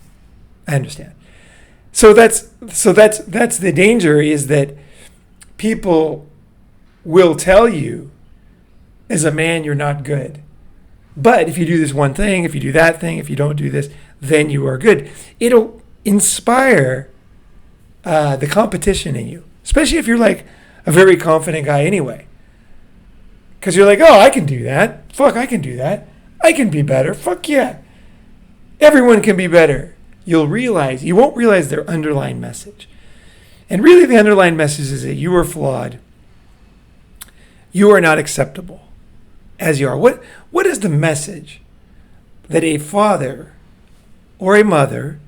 I understand. So that's the danger is that people will tell you as a man you're not good. But if you do this one thing, if you do that thing, if you don't do this, then you are good. It'll inspire the competition in you. especially if you're like a very confident guy anyway. Because you're like, oh, I can do that. Fuck, I can do that. I can be better. Fuck yeah. Everyone can be better. You won't realize their underlying message. And really the underlying message is that you are flawed. You are not acceptable as you are. What is the message that a father or a mother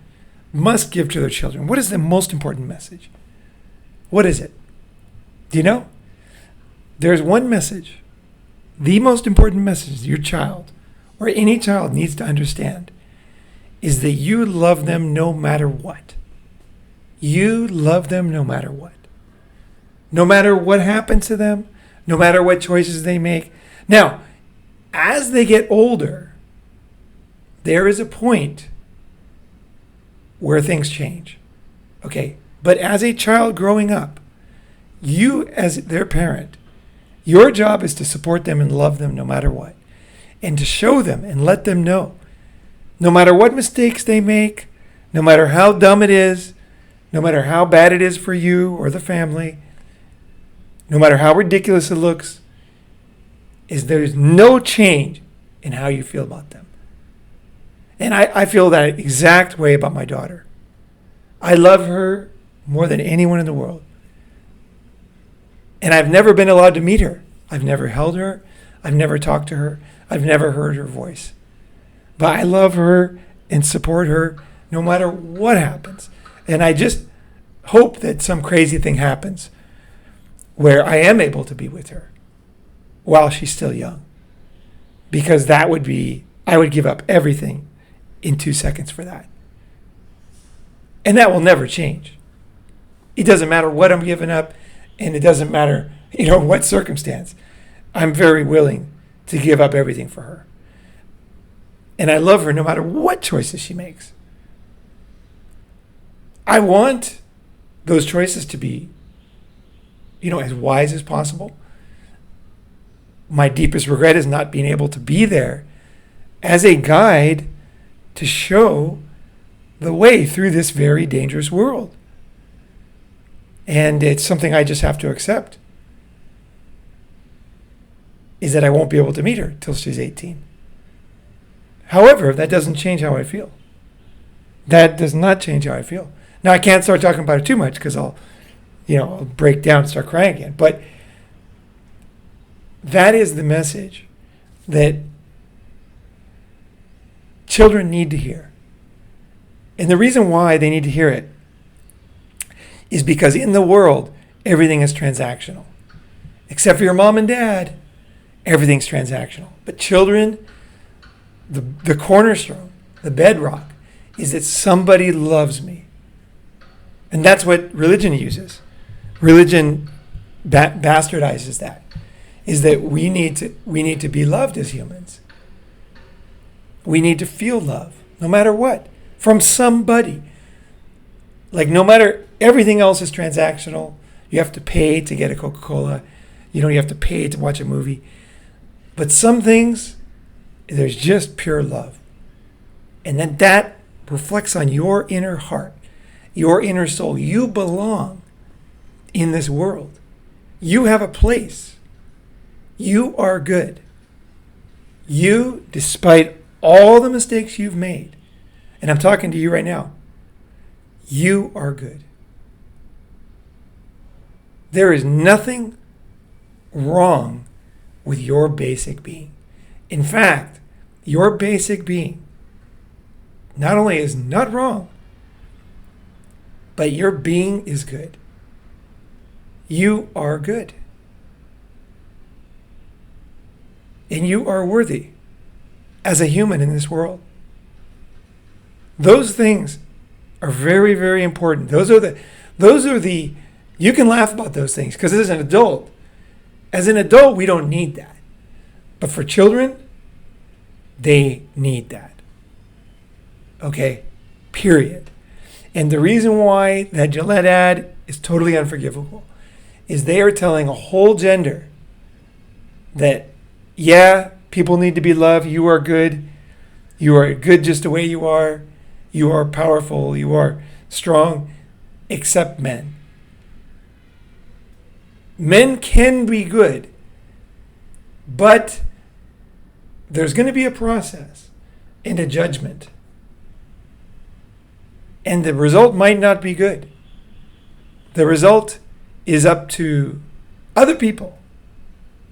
must give to their children? What is the most important message? What is it? Do you know? There's one message. The most important message your child or any child needs to understand is that you love them no matter what. You love them no matter what. No matter what happens to them, no matter what choices they make. Now, as they get older, there is a point where things change. Okay? But as a child growing up, you as their parent, your job is to support them and love them no matter what. And to show them and let them know, no matter what mistakes they make, no matter how dumb it is, no matter how bad it is for you or the family, no matter how ridiculous it looks, there's no change in how you feel about them. And I feel that exact way about my daughter. I love her more than anyone in the world. And I've never been allowed to meet her. I've never held her. I've never talked to her. I've never heard her voice. But I love her and support her no matter what happens. And I just hope that some crazy thing happens where I am able to be with her while she's still young. Because I would give up everything in 2 seconds for that. And that will never change. It doesn't matter what I'm giving up, and it doesn't matter, what circumstance. I'm very willing to give up everything for her. And I love her no matter what choices she makes. I want those choices to be, as wise as possible. My deepest regret is not being able to be there as a guide to show the way through this very dangerous world. And it's something I just have to accept, is that I won't be able to meet her till she's 18. However, that doesn't change how I feel. That does not change how I feel. Now, I can't start talking about it too much because I'll break down and start crying again. But that is the message that children need to hear. And the reason why they need to hear it is because in the world, everything is transactional. Except for your mom and dad, everything's transactional. But children, the cornerstone, the bedrock, is that somebody loves me. And that's what religion uses. Religion bastardizes that, is that we need to be loved as humans. We need to feel love, no matter what, from somebody. Like no matter, everything else is transactional. You have to pay to get a Coca-Cola. You have to pay to watch a movie. But some things, there's just pure love. And then that reflects on your inner heart, your inner soul. You belong in this world. You have a place. You are good. You, despite all the mistakes you've made, and I'm talking to you right now, you are good. There is nothing wrong with your basic being. In fact, your basic being not only is not wrong, but your being is good. You are good. And you are worthy as a human in this world. Those things are very, very important. Those are the, you can laugh about those things because as an adult, we don't need that. But for children, they need that. Okay? Period. And the reason why that Gillette ad is totally unforgivable is they are telling a whole gender that, yeah, people need to be loved. You are good. You are good just the way you are. You are powerful. You are strong, except men. Men can be good, but there's going to be a process and a judgment. And the result might not be good. The result is up to other people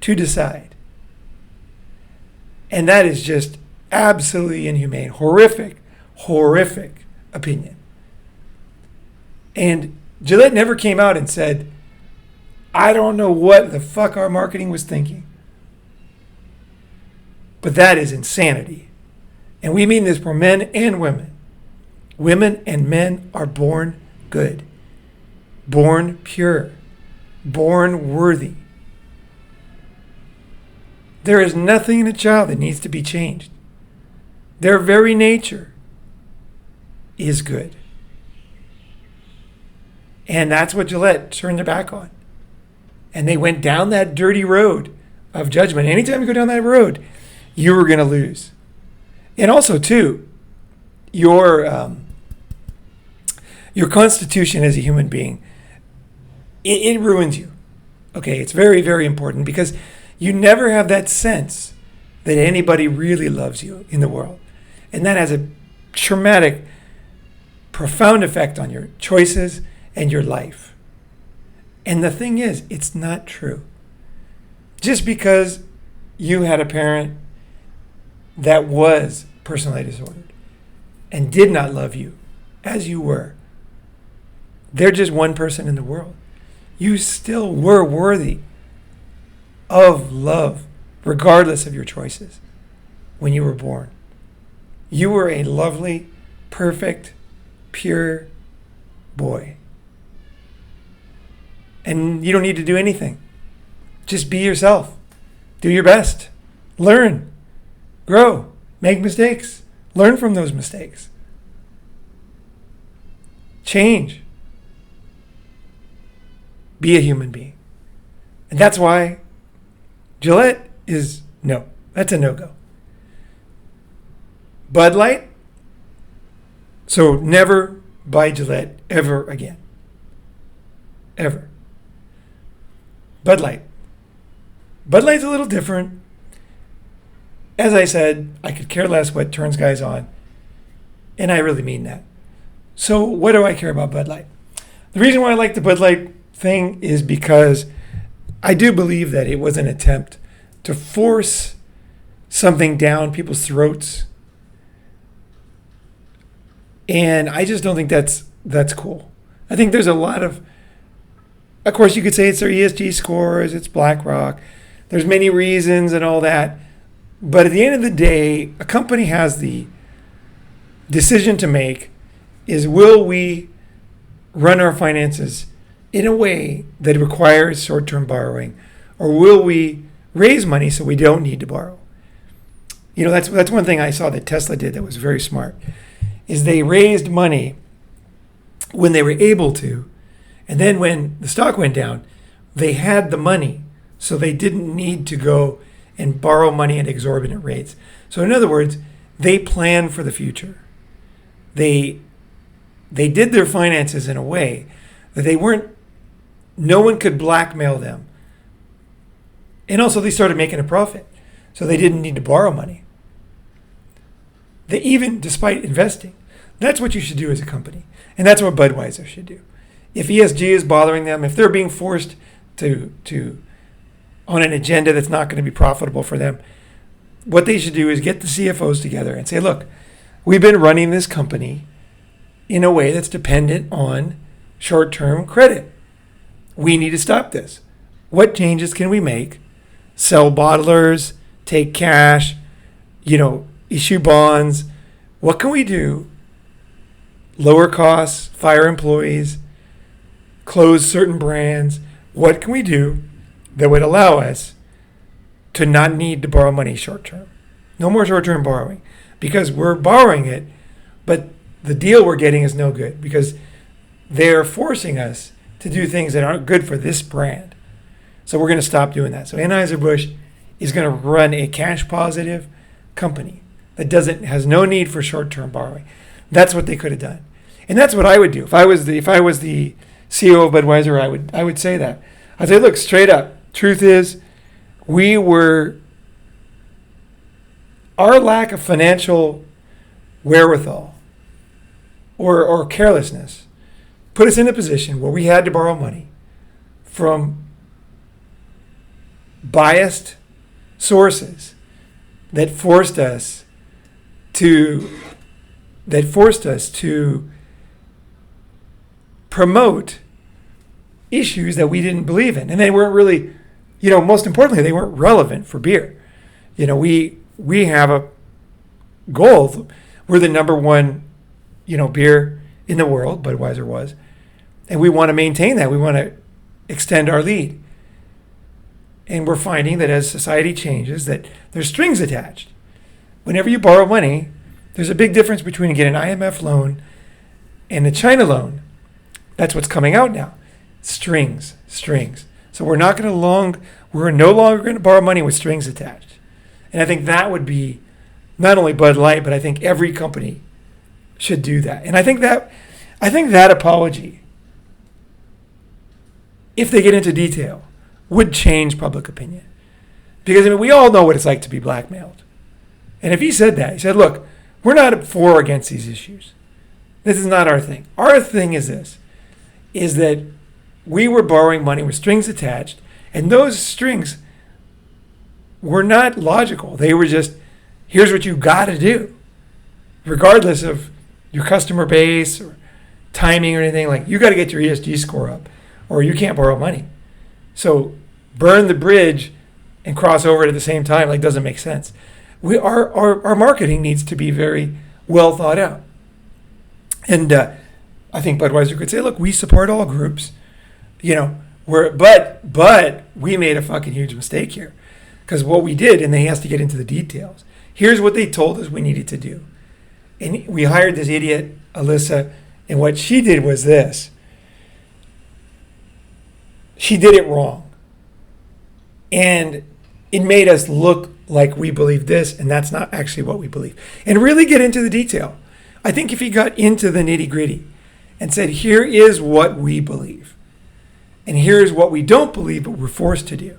to decide. And that is just absolutely inhumane. Horrific opinion. And Gillette never came out and said, I don't know what the fuck our marketing was thinking. But that is insanity. And we mean this for men and women. Women and men are born good, born pure, born worthy. There is nothing in a child that needs to be changed. Their very nature is good. And that's what Gillette turned their back on. And they went down that dirty road of judgment. Anytime you go down that road, you were going to lose. And also, too, your constitution as a human being, it ruins you. Okay, it's very, very important because you never have that sense that anybody really loves you in the world. And that has a traumatic, profound effect on your choices and your life. And the thing is, it's not true. Just because you had a parent that was personality disordered and did not love you as you were, they're just one person in the world. You still were worthy of love, regardless of your choices when you were born. You were a lovely, perfect, pure boy. And you don't need to do anything. Just be yourself. Do your best. Learn. Grow. Make mistakes. Learn from those mistakes. Change. Be a human being. And that's why Gillette is no. That's a no-go. Bud Light. So never buy Gillette ever again. Ever. Bud Light. Bud Light's a little different. As I said, I could care less what turns guys on. And I really mean that. So what do I care about Bud Light? The reason why I like the Bud Light thing is because I do believe that it was an attempt to force something down people's throats. And I just don't think that's cool. I think there's a lot of course, you could say it's their ESG scores, it's BlackRock. There's many reasons and all that. But at the end of the day, a company has the decision to make is, will we run our finances in a way that requires short-term borrowing, or will we raise money so we don't need to borrow? You know, that's one thing I saw that Tesla did that was very smart, is they raised money when they were able to, and then when the stock went down, they had the money, so they didn't need to go and borrow money at exorbitant rates. So in other words, they planned for the future. They did their finances in a way that no one could blackmail them. And also they started making a profit, so they didn't need to borrow money. They even, despite investing, that's what you should do as a company. And that's what Budweiser should do. If ESG is bothering them, if they're being forced to on an agenda that's not going to be profitable for them, what they should do is get the CFOs together and say, look, we've been running this company in a way that's dependent on short-term credit. We need to stop this. What changes can we make? Sell bottlers, take cash, issue bonds. What can we do? Lower costs, fire employees, close certain brands. What can we do that would allow us to not need to borrow money short-term? No more short-term borrowing, because we're borrowing it, but the deal we're getting is no good because they're forcing us to do things that aren't good for this brand. So we're going to stop doing that. So Anheuser-Busch is going to run a cash positive company that has no need for short-term borrowing. That's what they could have done. And that's what I would do. If I was the CEO of Budweiser, I would say that. I say, look, straight up, truth is, our lack of financial wherewithal or carelessness put us in a position where we had to borrow money from biased sources that forced us to promote issues that we didn't believe in. And they weren't really, most importantly, they weren't relevant for beer. We have a goal. We're the number one, beer in the world, Budweiser was. And we want to maintain that. We want to extend our lead. And we're finding that as society changes, that there's strings attached. Whenever you borrow money, there's a big difference between getting an IMF loan and a China loan. That's what's coming out now. Strings. So we're no longer going to borrow money with strings attached. And I think that would be not only Bud Light, but I think every company should do that. And I think that apology, if they get into detail, would change public opinion. Because we all know what it's like to be blackmailed. And if he said that, he said, look, we're not for or against these issues. This is not our thing. Our thing is this, is that we were borrowing money with strings attached, and those strings were not logical. They were just, here's what you got to do, regardless of your customer base or timing or anything. Like, you got to get your ESG score up, or you can't borrow money. So burn the bridge and cross over it at the same time, like, doesn't make sense. Our marketing needs to be very well thought out. And I think Budweiser could say, look, we support all groups, but we made a fucking huge mistake here. Because what we did, and he has to get into the details, here's what they told us we needed to do. And we hired this idiot, Alyssa, and what she did was this. She did it wrong. And it made us look like we believe this, and that's not actually what we believe. And really get into the detail. I think if he got into the nitty-gritty and said, here is what we believe, and here's what we don't believe, but we're forced to do,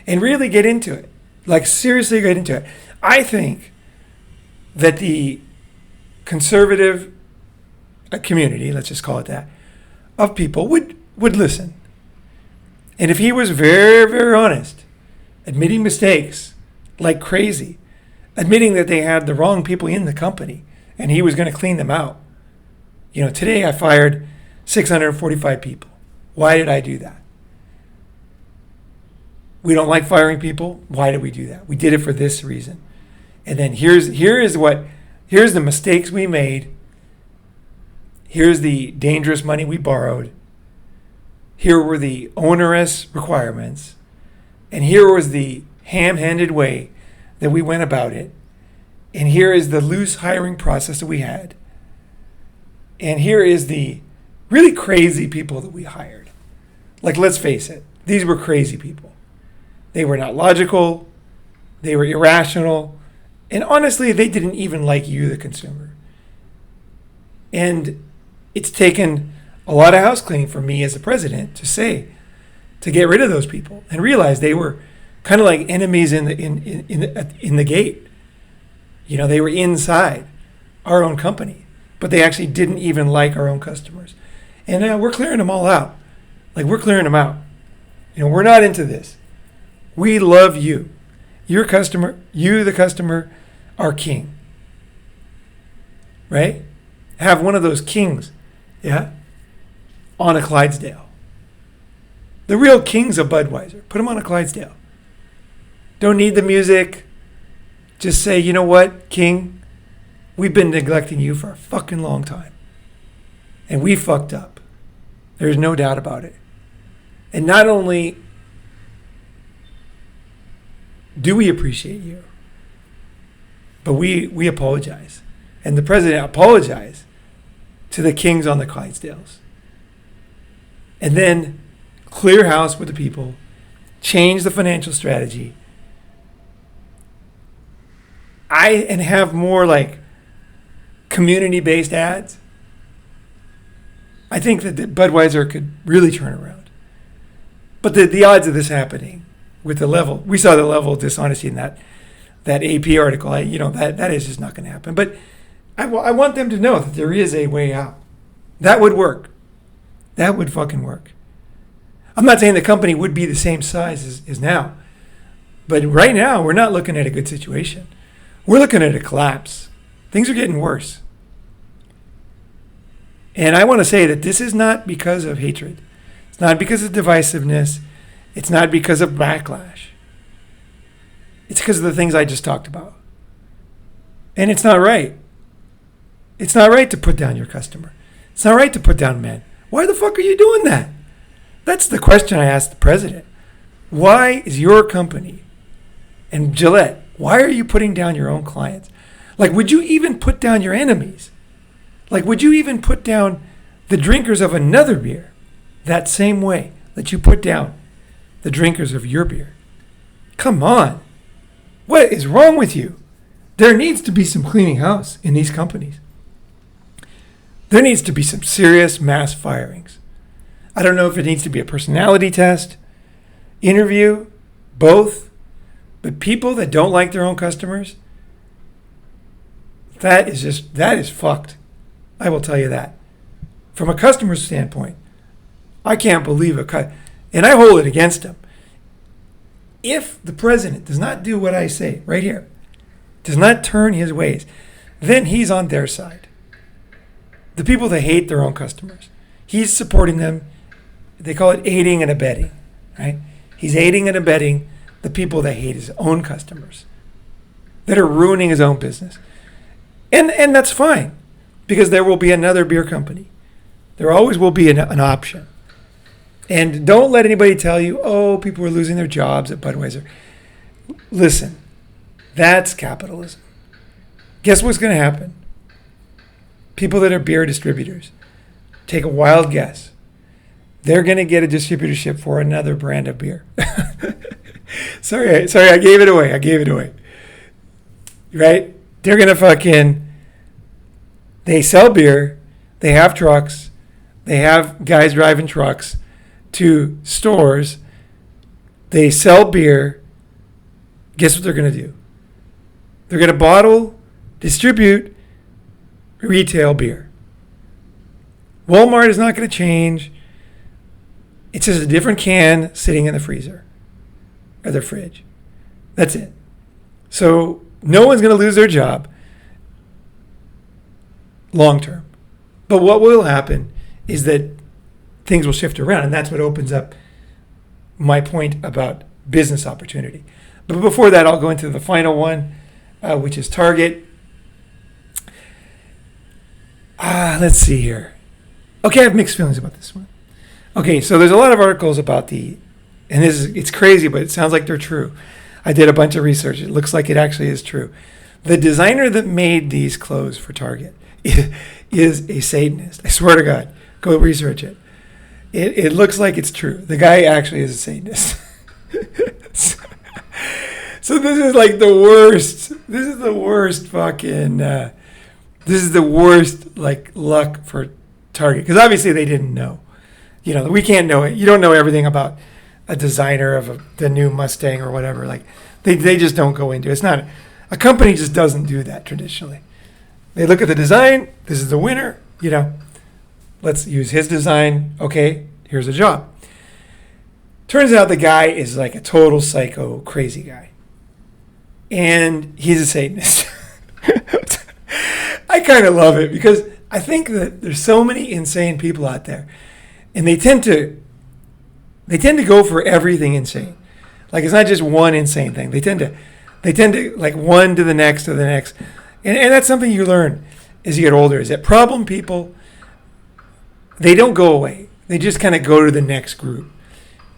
and really get into it, like seriously get into it, I think that the conservative community, let's just call it that, of people would listen. And if he was very, very honest, admitting mistakes like crazy, admitting that they had the wrong people in the company, and he was going to clean them out. Today I fired 645 people. Why did I do that? We don't like firing people. Why did we do that? We did it for this reason. And then here's the mistakes we made. Here's the dangerous money we borrowed. Here were the onerous requirements. And here was the ham-handed way that we went about it. And here is the loose hiring process that we had. And here is the really crazy people that we hired. Like, let's face it, these were crazy people. They were not logical. They were irrational. And honestly, they didn't even like you, the consumer. And it's taken a lot of house cleaning for me as a president to get rid of those people and realize they were kind of like enemies in the gate. They were inside our own company, but they actually didn't even like our own customers. And we're clearing them all out. Like, we're clearing them out. We're not into this. We love you. Your customer, you, the customer, are king. Right? Have one of those kings, yeah, on a Clydesdale. The real kings of Budweiser. Put them on a Clydesdale. Don't need the music. Just say, you know what, King? We've been neglecting you for a fucking long time. And we fucked up. There's no doubt about it. And not only do we appreciate you, but we apologize. And the president apologized to the kings on the Clydesdales. And then clear house with the people, change the financial strategy, and have more like community-based ads. I think that Budweiser could really turn around. But the odds of this happening with the level, we saw the level of dishonesty in that AP article. That is just not going to happen. But I want them to know that there is a way out. That would work. That would fucking work. I'm not saying the company would be the same size as now. But right now, we're not looking at a good situation. We're looking at a collapse. Things are getting worse. And I want to say that this is not because of hatred. It's not because of divisiveness. It's not because of backlash. It's because of the things I just talked about. And it's not right. It's not right to put down your customer. It's not right to put down men. Why the fuck are you doing that? That's the question I asked the president. Why is your company and Gillette, why are you putting down your own clients? Like, would you even put down your enemies? Like, would you even put down the drinkers of another beer that same way that you put down the drinkers of your beer? Come on. What is wrong with you? There needs to be some cleaning house in these companies. There needs to be some serious mass firings. I don't know if it needs to be a personality test, interview, both. But people that don't like their own customers, that is fucked. I will tell you that. From a customer's standpoint, I can't believe and I hold it against him. If the president does not do what I say right here, does not turn his ways, then he's on their side. The people that hate their own customers, he's supporting them. They call it aiding and abetting, right? He's aiding and abetting the people that hate his own customers, that are ruining his own business. And that's fine, because there will be another beer company. There always will be an option. And don't let anybody tell you, oh, people are losing their jobs at Budweiser. Listen, that's capitalism. Guess what's going to happen? People that are beer distributors, take a wild guess. They're going to get a distributorship for another brand of beer. Sorry, I gave it away. Right? They're going to they sell beer, they have trucks, they have guys driving trucks to stores, they sell beer. Guess what they're going to do? They're going to bottle, distribute, retail beer. Walmart is not going to change. It's just a different can sitting in the freezer or the fridge. That's it. So no one's going to lose their job long term. But what will happen is that things will shift around, and that's what opens up my point about business opportunity. But before that, I'll go into the final one, which is Target. Let's see here. Okay, I have mixed feelings about this one. Okay, so there's a lot of articles about it's crazy, but it sounds like they're true. I did a bunch of research. It looks like it actually is true. The designer that made these clothes for Target is a Satanist. I swear to God. Go research it. It looks like it's true. The guy actually is a Satanist. So this is like the worst. This is the worst fucking. This is the worst like luck for Target, because obviously they didn't know. We can't know it. You don't know everything about a designer of the new Mustang or whatever. Like they just don't go into it. It's not a company just doesn't do that traditionally. They look at the design. This is the winner. Let's use his design. Okay, here's a job. Turns out the guy is like a total psycho, crazy guy. And he's a Satanist. I kind of love it, because I think that there's so many insane people out there, and they tend to go for everything insane. Like, it's not just one insane thing. They tend to like one to the next to the next. And that's something you learn as you get older, is that problem people, they don't go away. They just kind of go to the next group.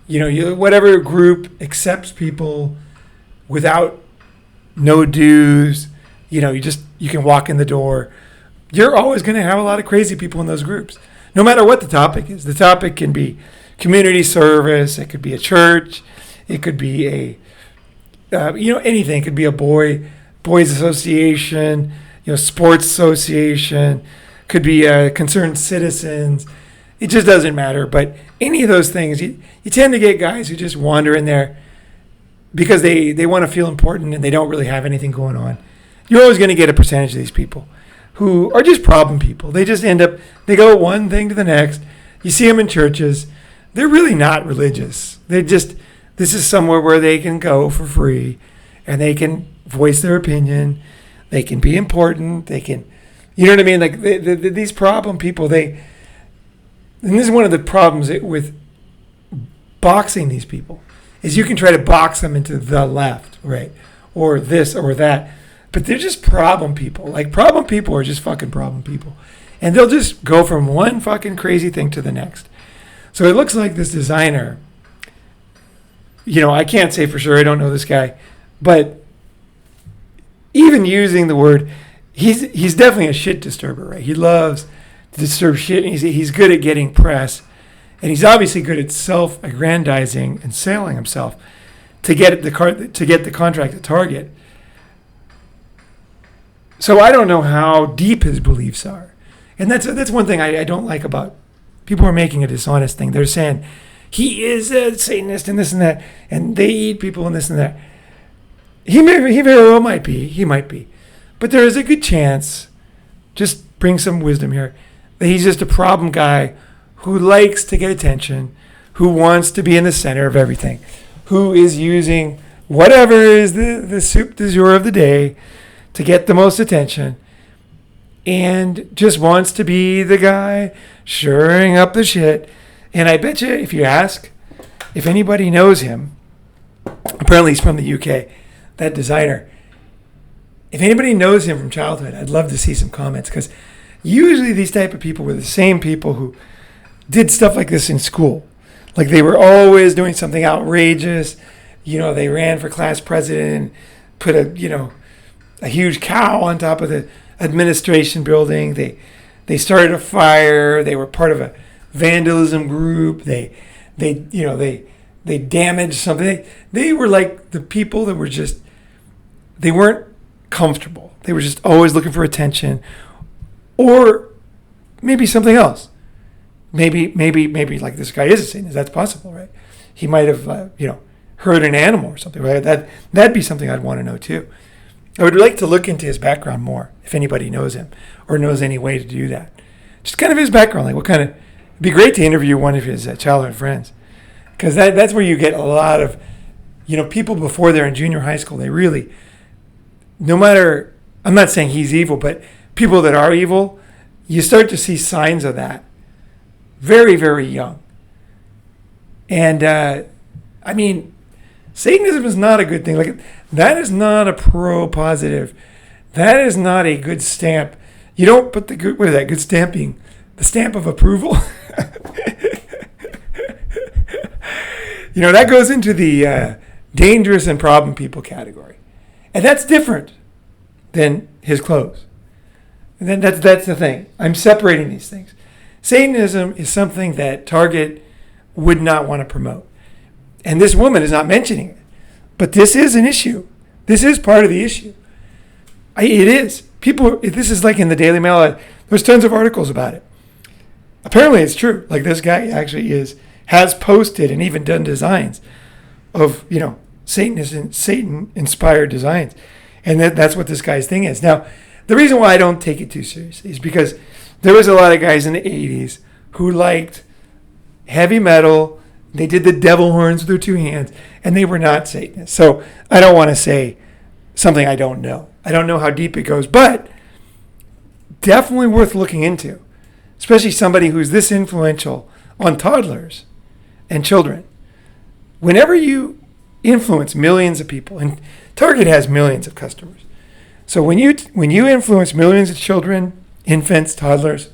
Whatever group accepts people without no dues, you can walk in the door. You're always going to have a lot of crazy people in those groups, no matter what the topic is. The topic can be community service. It could be a church. It could be anything. It could be a boys association, sports association. Could be concerned citizens. it just doesn't matter. But any of those things, you tend to get guys who just wander in there because they want to feel important and they don't really have anything going on. You're always going to get a percentage of these people who are just problem people. They just end up, they go one thing to the next. You see them in churches. They're really not religious. They just, this is somewhere where they can go for free and they can voice their opinion. They can be important. They can, you know what I mean? Like these problem people, and this is one of the problems with boxing these people, is you can try to box them into the left, right? Or this or that. But they're just problem people. Like problem people are just fucking problem people. And they'll just go from one fucking crazy thing to the next. So it looks like this designer, I can't say for sure, I don't know this guy, but even using the word, he's definitely a shit disturber, right? He loves to disturb shit, and he's good at getting press, and he's obviously good at self-aggrandizing and selling himself to get the contract at Target. So I don't know how deep his beliefs are, and that's one thing I don't like about people who are making a dishonest thing. They're saying he is a Satanist and this and that, and they eat people and this and that. He very well might be. He might be. But there is a good chance, just bring some wisdom here, that he's just a problem guy who likes to get attention, who wants to be in the center of everything, who is using whatever is the soup du jour of the day to get the most attention, and just wants to be the guy shoring up the shit. And I bet you if you ask if anybody knows him, apparently he's from the UK, that designer. If anybody knows him from childhood, I'd love to see some comments, because usually these type of people were the same people who did stuff like this in school. Like they were always doing something outrageous. They ran for class president, put a huge cow on top of the administration building. They started a fire. They were part of a vandalism group. They damaged something. They were like the people that were just, they weren't comfortable. They were just always looking for attention, or maybe something else. Maybe like this guy is a Satanist. That's possible, right? He might have, hurt an animal or something, right? That'd be something I'd want to know too. I would like to look into his background more, if anybody knows him or knows any way to do that. Just kind of his background, like what kind of, it'd be great to interview one of his childhood friends, because that's where you get a lot of, people before they're in junior high school. They really, no matter, I'm not saying he's evil, but people that are evil, you start to see signs of that very, very young. And, Satanism is not a good thing. Like, that is not a pro-positive. That is not a good stamp. You don't put good stamping? The stamp of approval? That goes into the dangerous and problem people category. And that's different than his clothes. And then that's the thing. I'm separating these things. Satanism is something that Target would not want to promote. And this woman is not mentioning it. But this is an issue. This is part of the issue. It is. This is like in the Daily Mail. There's tons of articles about it. Apparently it's true. Like this guy actually has posted and even done designs of, Satan-inspired designs. And that's what this guy's thing is. Now, the reason why I don't take it too seriously is because there was a lot of guys in the 80s who liked heavy metal. They did the devil horns with their two hands, and they were not Satanists. So I don't want to say something I don't know. I don't know how deep it goes, but definitely worth looking into, especially somebody who's this influential on toddlers and children. Whenever you influence millions of people, and Target has millions of customers, so when you influence millions of children, infants, toddlers,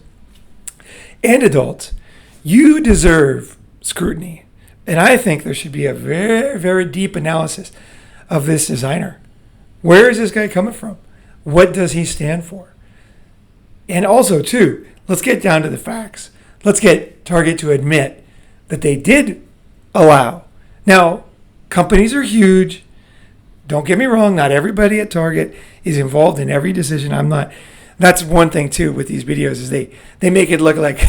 and adults, you deserve scrutiny. And I think there should be a very, very deep analysis of this designer. Where is this guy coming from? What does he stand for? And also, too, let's get down to the facts. Let's get Target to admit that they did allow. Now, companies are huge. Don't get me wrong. Not everybody at Target is involved in every decision. I'm not. That's one thing, too, with these videos is they make it look like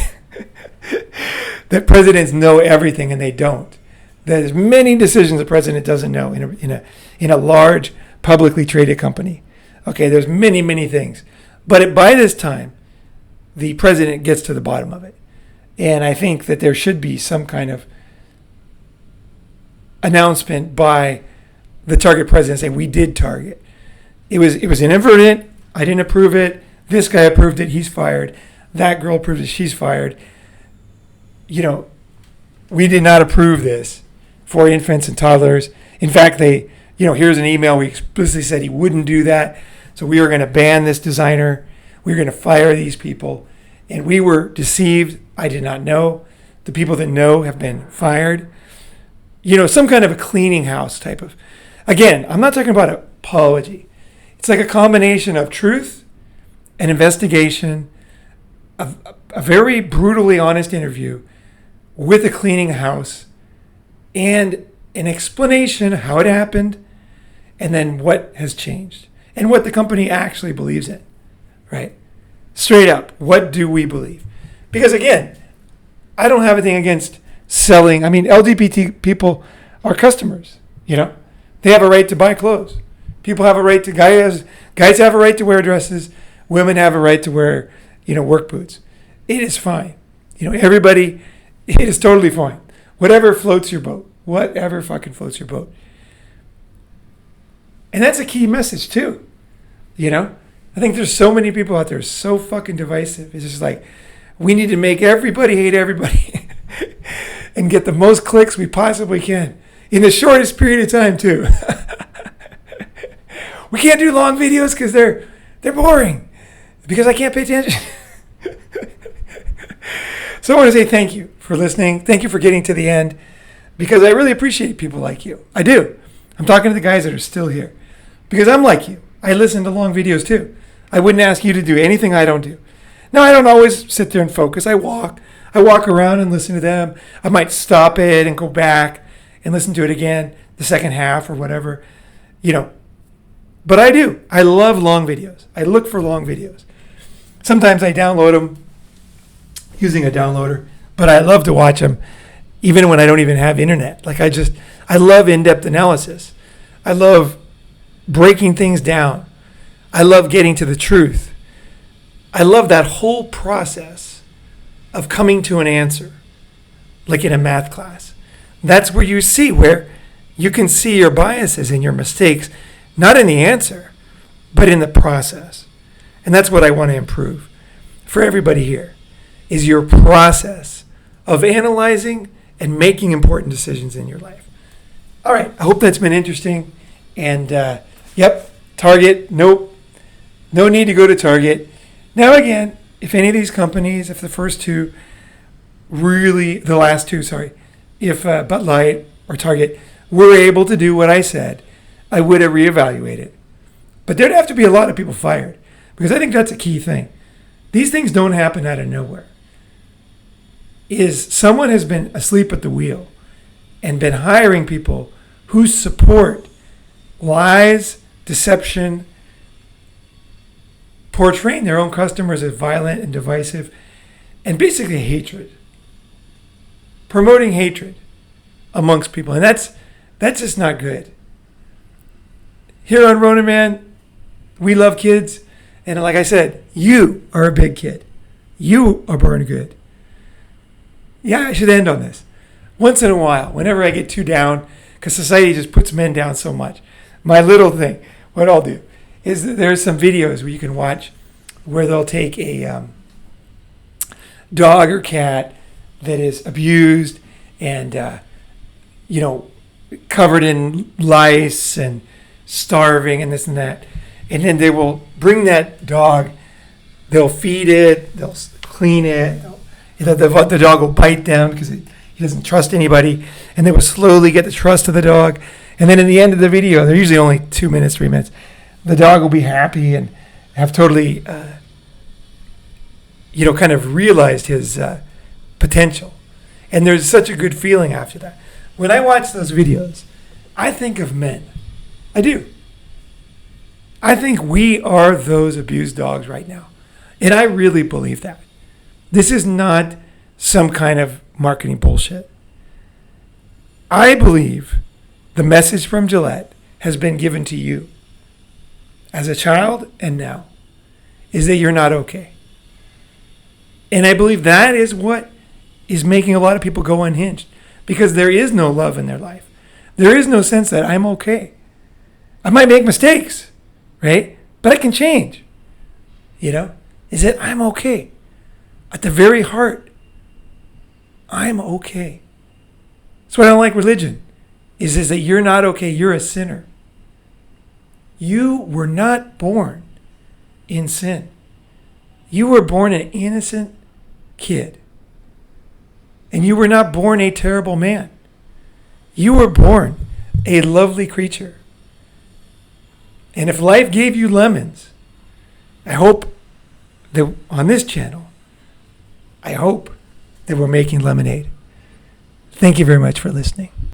that presidents know everything and they don't. There's many decisions the president doesn't know in a large publicly traded company. Okay, there's many things. But by this time, the president gets to the bottom of it. And I think that there should be some kind of announcement by the Target president saying, we did Target. It was inadvertent. I didn't approve it. This guy approved it. He's fired. That girl approved it. She's fired. We did not approve this for infants and toddlers. In fact, here's an email. We explicitly said he wouldn't do that. So we were going to ban this designer. We were going to fire these people. And we were deceived. I did not know. The people that know have been fired. Some kind of a cleaning house type of. Again, I'm not talking about apology. It's like a combination of truth, an investigation, a very brutally honest interview with a cleaning house, and an explanation how it happened, and then what has changed, and what the company actually believes in, right? Straight up, what do we believe? Because again, I don't have anything against selling. I mean, LGBT people are customers, They have a right to buy clothes. People have a right to, guys have a right to wear dresses. Women have a right to wear, work boots. It is fine. Everybody, it is totally fine. Whatever floats your boat. Whatever fucking floats your boat. And that's a key message too. I think there's so many people out there so fucking divisive. It's just like, we need to make everybody hate everybody and get the most clicks we possibly can in the shortest period of time too. We can't do long videos because they're boring, because I can't pay attention. So I want to say thank you for listening. Thank you for getting to the end, because I really appreciate people like you. I do. I'm talking to the guys that are still here because I'm like you. I listen to long videos too. I wouldn't ask you to do anything I don't do. Now, I don't always sit there and focus. I walk around and listen to them. I might stop it and go back and listen to it again, the second half or whatever, But I do. I love long videos. I look for long videos. Sometimes I download them using a downloader, but I love to watch them even when I don't even have internet. I love in-depth analysis. I love breaking things down. I love getting to the truth. I love that whole process of coming to an answer, like in a math class. That's where you can see your biases and your mistakes, not in the answer, but in the process. And that's what I want to improve for everybody here, is your process of analyzing and making important decisions in your life. All right, I hope that's been interesting. And Target, nope. No need to go to Target. Now again, if any of these companies, if the last two, if Bud Light or Target were able to do what I said, I would have reevaluated. But there'd have to be a lot of people fired, because I think that's a key thing. These things don't happen out of nowhere. Someone has been asleep at the wheel and been hiring people who support lies, deception, portraying their own customers as violent and divisive, and basically hatred. Promoting hatred amongst people. And that's just not good. Here on Ronin, man, we love kids. And like I said, you are a big kid. You are born good. Yeah, I should end on this. Once in a while, whenever I get too down, because society just puts men down so much, my little thing, what I'll do is that there's some videos where you can watch where they'll take a dog or cat that is abused and, covered in lice and starving and this and that. And then they will bring that dog, they'll feed it, they'll clean it, the dog will bite them because he doesn't trust anybody, and they will slowly get the trust of the dog. And then in the end of the video, they're usually only 2 minutes, 3 minutes, the dog will be happy and have totally, kind of realized his potential. And there's such a good feeling after that. When I watch those videos, I think of men. I do. I think we are those abused dogs right now. And I really believe that. This is not some kind of marketing bullshit. I believe the message from Gillette has been given to you as a child and now, is that you're not okay. And I believe that is what is making a lot of people go unhinged, because there is no love in their life. There is no sense that I'm okay. I might make mistakes, right? But I can change. Is that I'm okay. At the very heart, I'm okay. That's why I don't like religion, is that you're not okay. You're a sinner. You were not born in sin. You were born an innocent kid. And you were not born a terrible man. You were born a lovely creature. And if life gave you lemons, I hope that on this channel, I hope that we're making lemonade. Thank you very much for listening.